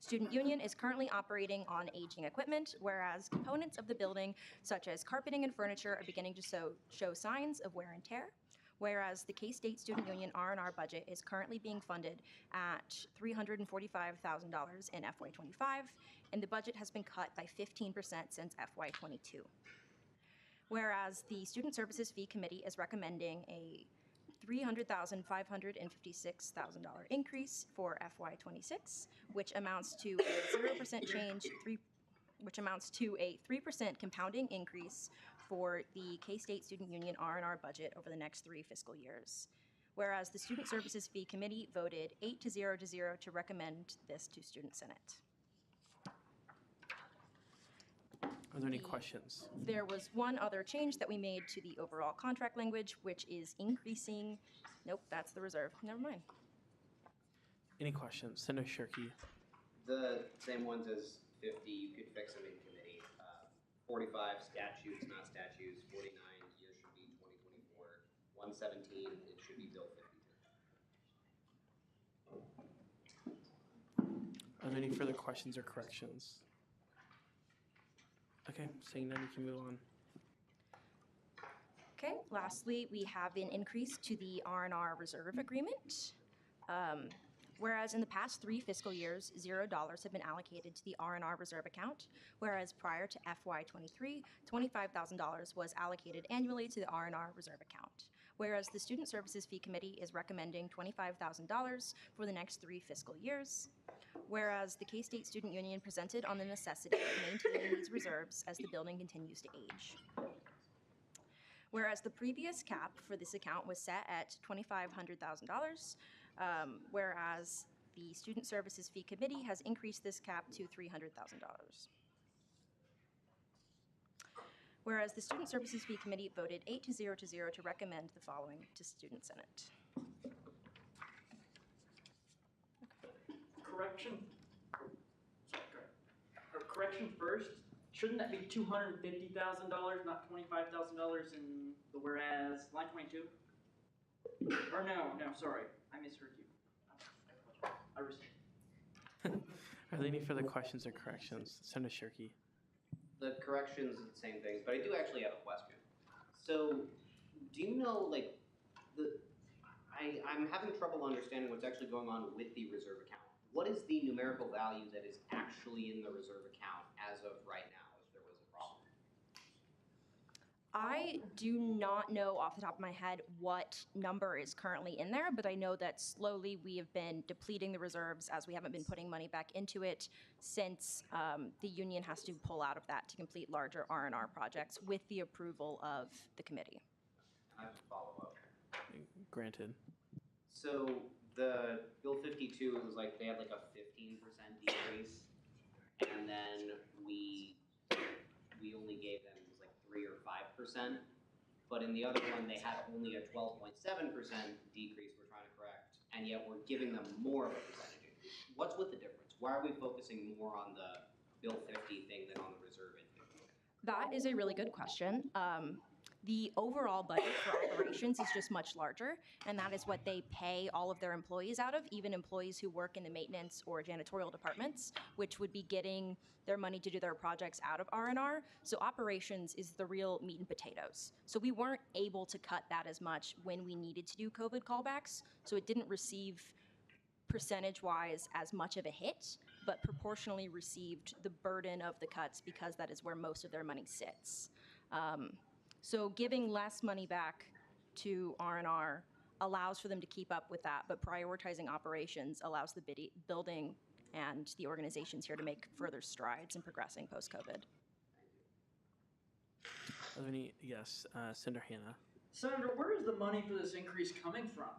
Student Union is currently operating on aging equipment, whereas components of the building, such as carpeting and furniture, are beginning to show signs of wear and tear. Whereas the K-State Student Union R&R budget is currently being funded at $345,000 in FY25, and the budget has been cut by 15% since FY22. Whereas the Student Services Fee Committee is recommending a $300,556,000 increase for FY26, which amounts to a 0% change, which amounts to a 3% compounding increase for the K-State Student Union R&R budget over the next 3 fiscal years. Whereas the Student Services Fee Committee voted 8-0 to recommend this to Student Senate.
Are there any questions?
There was one other change that we made to the overall contract language, which is increasing, nope, that's the reserve, never mind.
Any questions? Senator Shirkey.
The same ones as 50, you could fix them in committee. 45, statutes, not statutes. 49, year should be 2024. 117, it should be Bill 52.
Are there any further questions or corrections? Okay, seeing none, we can move on.
Okay, lastly, we have an increase to the R&R reserve agreement. Whereas in the past 3 fiscal years, $0 have been allocated to the R&R reserve account, whereas prior to FY23, $25,000 was allocated annually to the R&R reserve account. Whereas the Student Services Fee Committee is recommending $25,000 for the next 3 fiscal years. Whereas the K-State Student Union presented on the necessity of maintaining these reserves as the building continues to age. Whereas the previous cap for this account was set at $2,500,000, whereas the Student Services Fee Committee has increased this cap to $300,000. Whereas the Student Services Fee Committee voted 8-0 to recommend the following to Student Senate.
Correction first, shouldn't that be $250,000, not $25,000 in the whereas, line 22? Or no, sorry, I misheard you. I rescind.
Are there any further questions or corrections? Senator Shirkey.
The corrections are the same things, but I do actually have a question. So, do you know, like, I'm having trouble understanding what's actually going on with the reserve account. What is the numerical value that is actually in the reserve account as of right now, if there was a problem?
I do not know off the top of my head what number is currently in there, but I know that slowly we have been depleting the reserves as we haven't been putting money back into it since the union has to pull out of that to complete larger R&R projects with the approval of the committee.
I have a follow-up.
Granted.
So the Bill 52, it was like they had like a 15% decrease, and then we only gave them, it was like 3 or 5%. But in the other one, they had only a 12.7% decrease we're trying to correct, and yet we're giving them more of a percentage increase. What's with the difference? Why are we focusing more on the Bill 50 thing than on the reserve income?
That is a really good question. The overall budget for operations is just much larger, and that is what they pay all of their employees out of, even employees who work in the maintenance or janitorial departments, which would be getting their money to do their projects out of R&R. So operations is the real meat and potatoes. So we weren't able to cut that as much when we needed to do COVID callbacks, so it didn't receive percentage-wise as much of a hit, but proportionally received the burden of the cuts because that is where most of their money sits. So giving less money back to R&R allows for them to keep up with that, but prioritizing operations allows the building and the organizations here to make further strides in progressing post-COVID.
Are there any, yes, Senator Hannah.
Senator, where is the money for this increase coming from?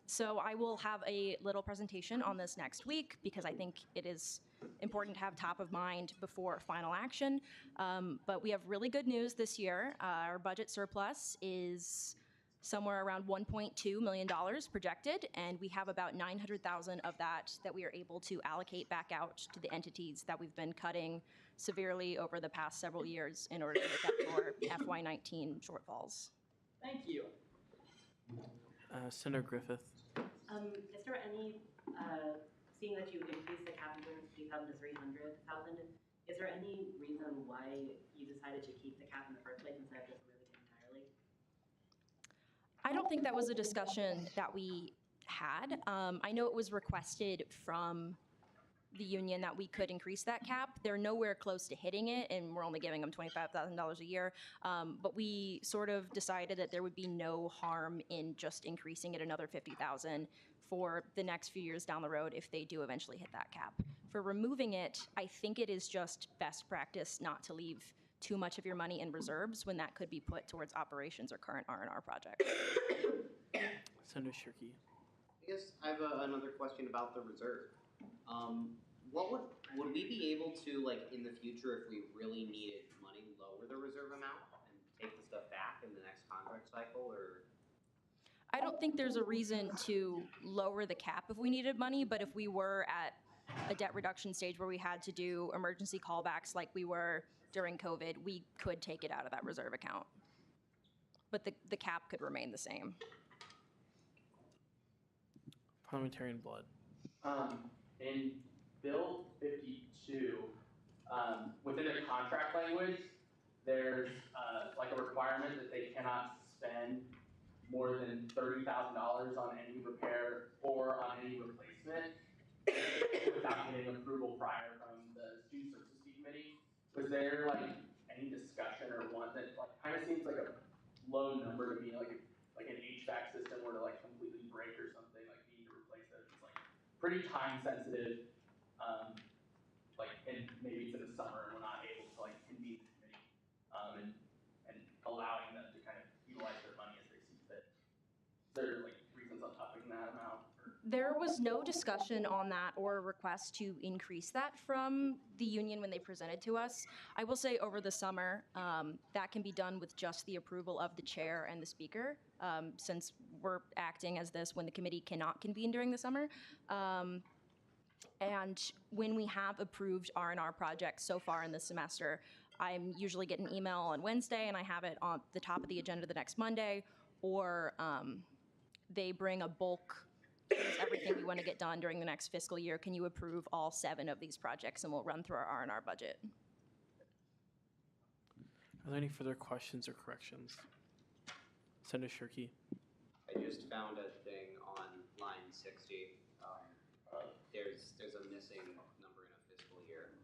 So I will have a little presentation on this next week because I think it is important to have top of mind before final action. But we have really good news this year. Our budget surplus is somewhere around $1.2 million projected, and we have about $900,000 of that we are able to allocate back out to the entities that we've been cutting severely over the past several years in order to make up for FY19 shortfalls.
Thank you.
Senator Griffith.
Is there any, seeing that you increased the cap from 250,000 to 300,000, is there any reason why you decided to keep the cap in the first place instead of just removing it entirely?
I don't think that was a discussion that we had. I know it was requested from the union that we could increase that cap. They're nowhere close to hitting it, and we're only giving them $25,000 a year. But we sort of decided that there would be no harm in just increasing it another $50,000 for the next few years down the road if they do eventually hit that cap. For removing it, I think it is just best practice not to leave too much of your money in reserves when that could be put towards operations or current R&R projects.
Senator Shirkey.
I guess I have another question about the reserve. What would we be able to, like, in the future, if we really needed money, lower the reserve amount and take the stuff back in the next contract cycle, or?
I don't think there's a reason to lower the cap if we needed money, but if we were at a debt reduction stage where we had to do emergency callbacks like we were during COVID, we could take it out of that reserve account. But the cap could remain the same.
Parliamentarian Blood.
In Bill 52, within the contract language, there's like a requirement that they cannot spend more than $30,000 on any repair or on any replacement without getting approval prior from the Student Services Committee. Was there like any discussion or one that like kind of seems like a low number to me, like an HVAC system were to like completely break or something, like you need to replace it? It's like pretty time sensitive. Like, and maybe it's in the summer and we're not able to like convene the committee, and allowing them to kind of utilize their money as they see fit. Is there like reasons on topping that amount?
There was no discussion on that or a request to increase that from the union when they presented to us. I will say over the summer, that can be done with just the approval of the chair and the speaker, since we're acting as this when the committee cannot convene during the summer. And when we have approved R&R projects so far in this semester, I'm usually get an email on Wednesday and I have it on the top of the agenda the next Monday, or they bring a bulk, here's everything we want to get done during the next fiscal year. Can you approve all 7 of these projects, and we'll run through our R&R budget.
Are there any further questions or corrections? Senator Shirkey.
I just found a thing on line 60. There's a missing number in a fiscal year on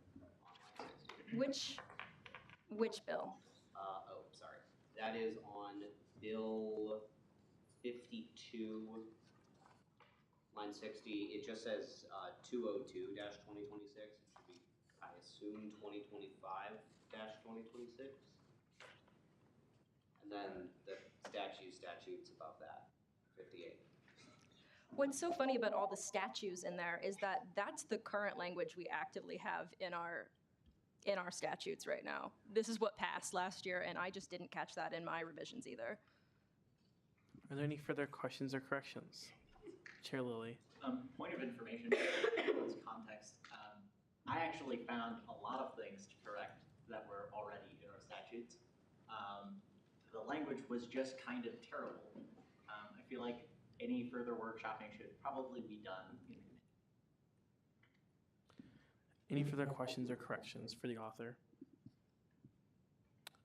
line 60.
Which bill?
Oh, sorry. That is on Bill 52, line 60. It just says 202-2026. It should be, I assume, 2025-2026. And then the statutes above that, 58.
What's so funny about all the statues in there is that that's the current language we actively have in our statutes right now. This is what passed last year, and I just didn't catch that in my revisions either.
Are there any further questions or corrections? Chair Lilly.
Point of information, in this context, I actually found a lot of things to correct that were already in our statutes. The language was just kind of terrible. I feel like any further workshopping should probably be done in committee.
Any further questions or corrections for the author?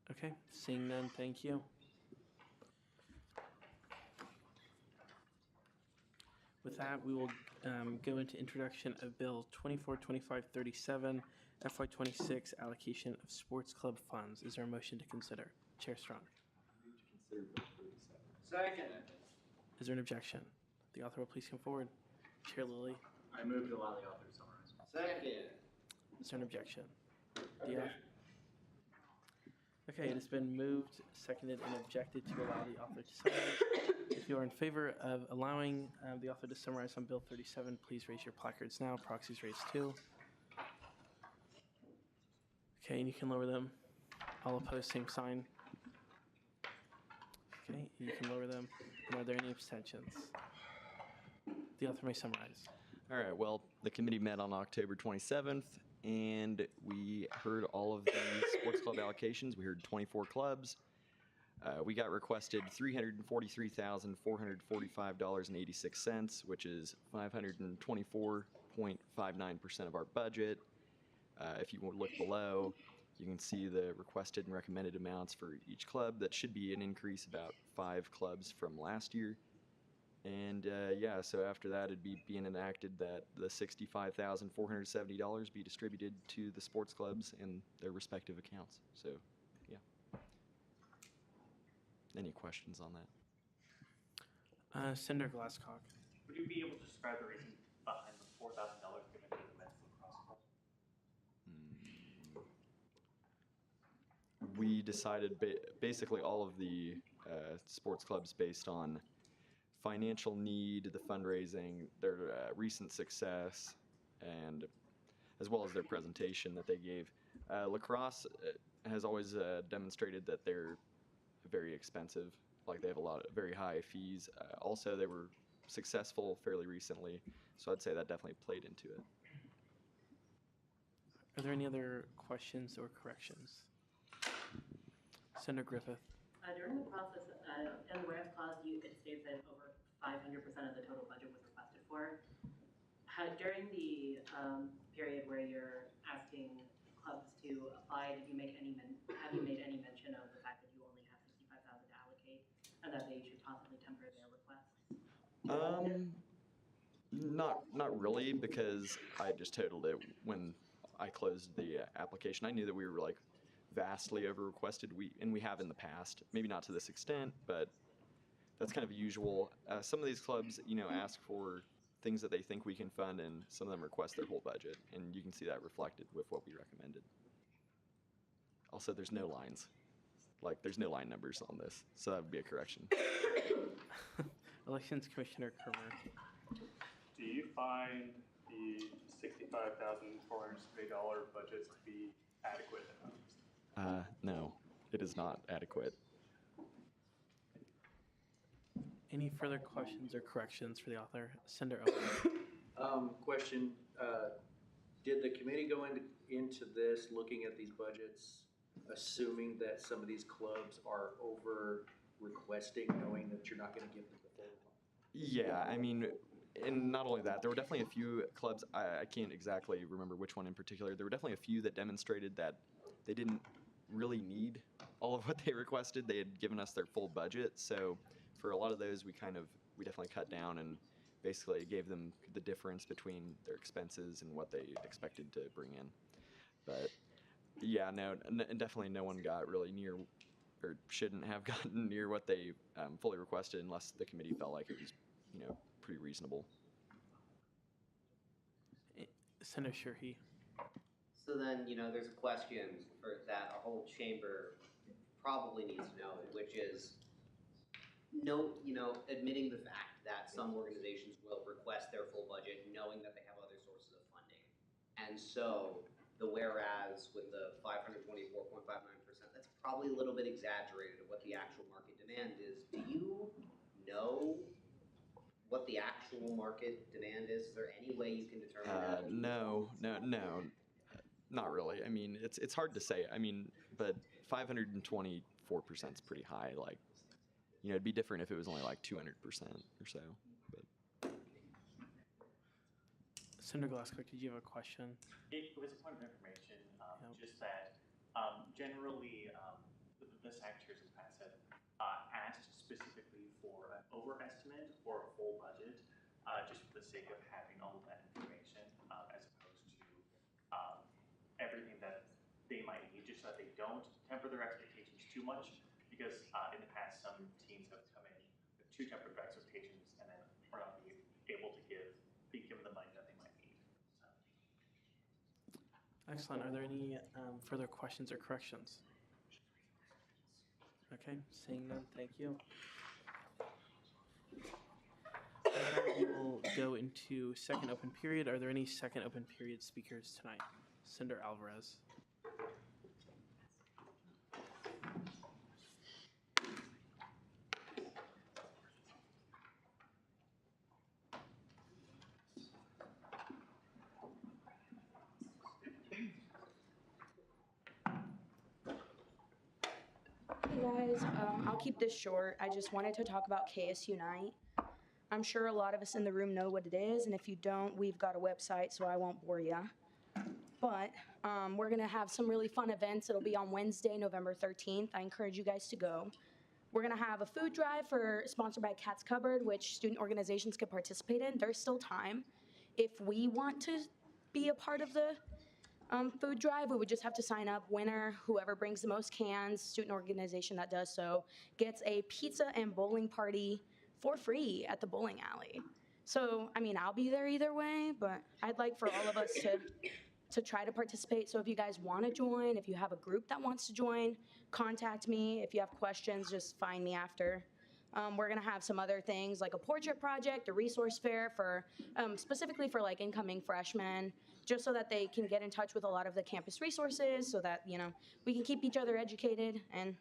Okay, seeing none, thank you. With that, we will go into introduction of Bill 242537, FY26 allocation of sports club funds. Is there a motion to consider? Chair Strong.
Consider Bill 37.
Second.
Is there an objection? The author will please come forward. Chair Lilly,
I move to allow the author to summarize.
Second.
is there an objection? Okay, it has been moved, seconded, and objected to allow the author to summarize. If you are in favor of allowing the author to summarize on Bill 37, please raise your placards now. Proxies raised too. Okay, and you can lower them. All opposed, same sign. Okay, you can lower them. And are there any abstentions? The author may summarize.
All right, well, the committee met on October 27th, and we heard all of the sports club allocations. We heard 24 clubs. We got requested $343,445.86, which is 524.59% of our budget. If you look below, you can see the requested and recommended amounts for each club. That should be an increase about 5 clubs from last year. And yeah, so after that, it'd be being enacted that the $65,470 be distributed to the sports clubs and their respective accounts. So, yeah. Any questions on that?
Senator Glasscock.
Would you be able to describe the reason behind the $4,000 given to the men's lacrosse club?
We decided basically all of the sports clubs based on financial need, the fundraising, their recent success, and as well as their presentation that they gave. Lacrosse has always demonstrated that they're very expensive. Like they have a lot of very high fees. Also, they were successful fairly recently, so I'd say that definitely played into it.
Are there any other questions or corrections? Senator Griffith.
During the process, in the whereas clause, it states that over 500% of the total budget was requested for. During the period where you're asking clubs to apply, have you made any mention of the fact that you only have $65,000 to allocate and that they should possibly temper their requests?
Not really, because I just totaled it when I closed the application. I knew that we were like vastly over requested. We have in the past, maybe not to this extent, but that's kind of usual. Some of these clubs, ask for things that they think we can fund, and some of them request their whole budget, and you can see that reflected with what we recommended. Also, there's no lines. Like, there's no line numbers on this, so that would be a correction.
Elections Commissioner Kermer.
Do you find the $65,470 budget to be adequate enough?
No, it is not adequate.
Any further questions or corrections for the author? Senator Owen.
Question, did the committee go into this looking at these budgets, assuming that some of these clubs are over requesting, knowing that you're not gonna give them the full?
Yeah, I mean, and not only that, there were definitely a few clubs, I can't exactly remember which one in particular, there were definitely a few that demonstrated that they didn't really need all of what they requested. They had given us their full budget, so for a lot of those, we definitely cut down and basically gave them the difference between their expenses and what they expected to bring in. But yeah, no, definitely no one got really near, or shouldn't have gotten near what they fully requested, unless the committee felt like it was, pretty reasonable.
Senator Shurhey.
So then, there's a question for that a whole chamber probably needs to know, which is admitting the fact that some organizations will request their full budget knowing that they have other sources of funding. And so the whereas with the 524.59%, that's probably a little bit exaggerated of what the actual market demand is. Do you know what the actual market demand is? Is there any way you can determine that?
No, not really. I mean, it's hard to say. I mean, but 524% is pretty high. Like, it'd be different if it was only like 200% or so. But.
Senator Glasscock, did you have a question?
It was a point of information, just that generally the secretaries in the past have asked specifically for an overestimate or a full budget, just for the sake of having all of that information, as opposed to everything that they might need, just so that they don't temper their expectations too much. Because in the past, some teams have come in with to temper their expectations and then are not be able to be given the money that they might need. So.
Excellent. Are there any further questions or corrections? Okay, seeing none, thank you. With that, we will go into second open period. Are there any second open period speakers tonight? Cinder Alvarez.
Hey guys, I'll keep this short. I just wanted to talk about KS Unite. I'm sure a lot of us in the room know what it is, and if you don't, we've got a website, so I won't bore you. But we're gonna have some really fun events. It'll be on Wednesday, November 13th. I encourage you guys to go. We're gonna have a food drive sponsored by Cat's Cupboard, which student organizations could participate in. There's still time. If we want to be a part of the food drive, we would just have to sign up. Winner, whoever brings the most cans, student organization that does so, gets a pizza and bowling party for free at the bowling alley. So, I mean, I'll be there either way, but I'd like for all of us to try to participate. So if you guys want to join, if you have a group that wants to join, contact me. If you have questions, just find me after. We're gonna have some other things like a portrait project, a resource fair for specifically for like incoming freshmen, just so that they can get in touch with a lot of the campus resources, so that we can keep each other educated and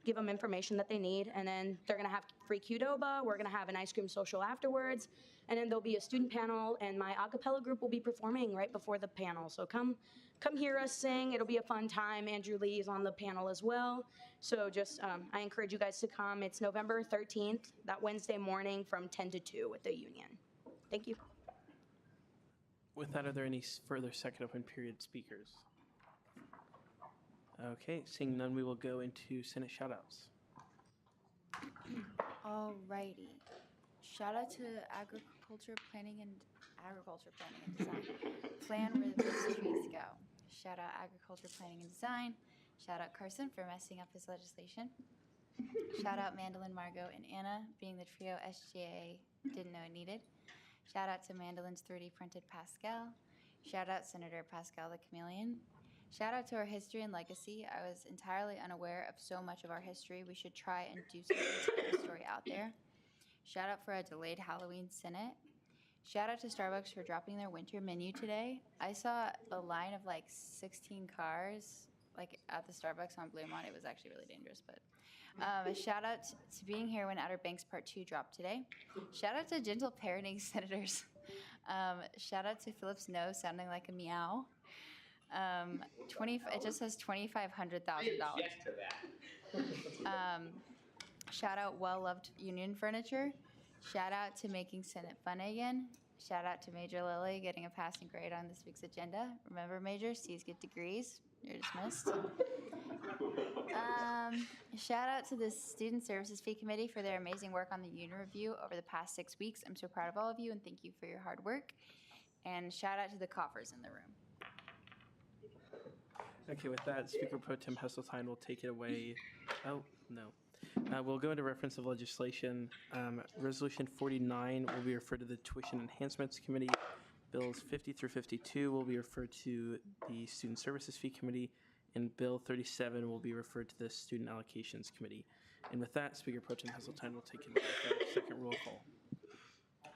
give them information that they need. And then they're gonna have free Qdoba. We're gonna have an ice cream social afterwards, and then there'll be a student panel, and my a cappella group will be performing right before the panel. So come hear us sing. It'll be a fun time. Andrew Lee is on the panel as well. So just, I encourage you guys to come. It's November 13th, that Wednesday morning from 10 to 2 at the Union. Thank you.
With that, are there any further second open period speakers? Okay, seeing none, we will go into Senate shoutouts.
Alrighty. Shout out to agriculture planning and design. Plan where the trees go. Shout out agriculture planning and design. Shout out Carson for messing up his legislation. Shout out Mandolin, Margot, and Anna being the trio SGA didn't know it needed. Shout out to Mandolin's 3D printed Pascal. Shout out Senator Pascal the Chameleon. Shout out to our history and legacy. I was entirely unaware of so much of our history. We should try and do something to get the story out there. Shout out for a delayed Halloween Senate. Shout out to Starbucks for dropping their winter menu today. I saw a line of like 16 cars like at the Starbucks on Bluemont. It was actually really dangerous, but a shout out to being here when Outer Banks Part 2 dropped today. Shout out to gentle parenting senators. Shout out to Philip's nose sounding like a meow. It just says $2,500,000. Shout out well-loved Union Furniture. Shout out to making Senate fun again. Shout out to Major Lily getting a passing grade on this week's agenda. Remember, Major, C's get degrees. You're dismissed. Shout out to the Student Services Fee Committee for their amazing work on the Union Review over the past 6 weeks. I'm so proud of all of you, and thank you for your hard work. And shout out to the coffers in the room.
Okay, with that, Speaker Pro Tem Hesseltine will take it away. Oh, no. We'll go into reference of legislation. Resolution 49 will be referred to the Tuition Enhancements Committee. Bills 50 through 52 will be referred to the Student Services Fee Committee, and Bill 37 will be referred to the Student Allocations Committee. And with that, Speaker Pro Tem Hesseltine will take it away with our second roll call.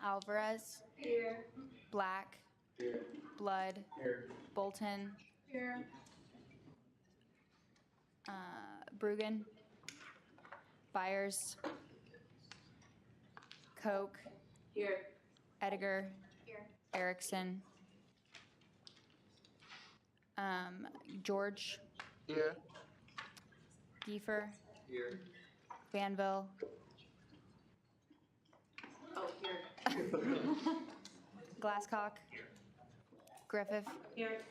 Alvarez. Here. Black. Here. Blood. Here. Bolton. Here. Brugan. Byers. Koch. Here. Edgar. Here. Erickson. George.
Here.
Giefer.
Here.
Vanville.
Oh, here.
Glasscock. Griffith.
Here.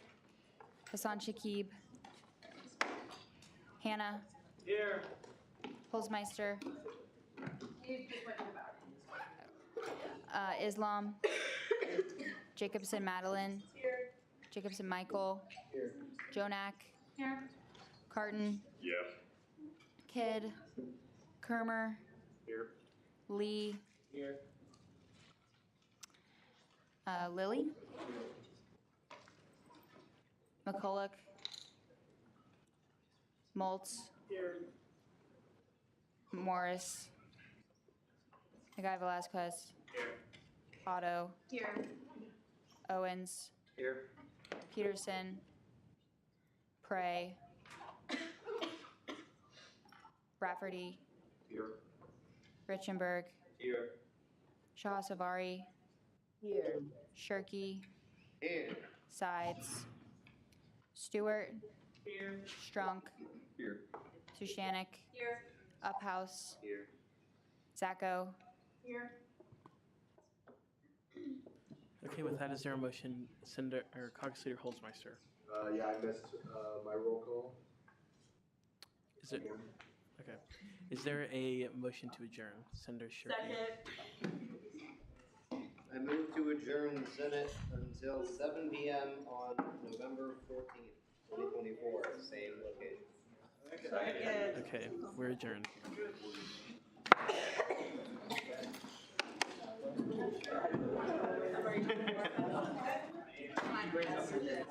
Hassan Shakib. Hannah.
Here.
Holzmeister. Islam. Jacobson Madeline.
Here.
Jacobson Michael.
Here.
Jonak.
Here.
Carton.
Yeah.
Kidd. Kermer.
Here.
Lee,
Here.
Lilly, McCulloch, Maltz,
Here.
Morris, the guy Velasquez,
Here.
Otto,
Here.
Owens,
Here.
Peterson, Prey, Rafferty,
Here.
Richenberg,
Here.
Shah Savari,
Here.
Shirky,
Here.
Sides, Stewart,
Here.
Strunk,
Here.
Sushanik,
Here.
Uphouse,
Here.
Zacco.
Here.
Okay, with that, is there a motion, Senator, or Caucus Leader Holzmeister?
Yeah, I missed my roll call.
Is it, okay. Is there a motion to adjourn? Senator Shirky?
I move to adjourn the Senate until 7 p.m. on November 14th, 2024, same location.
Okay, we're adjourned.
Yeah.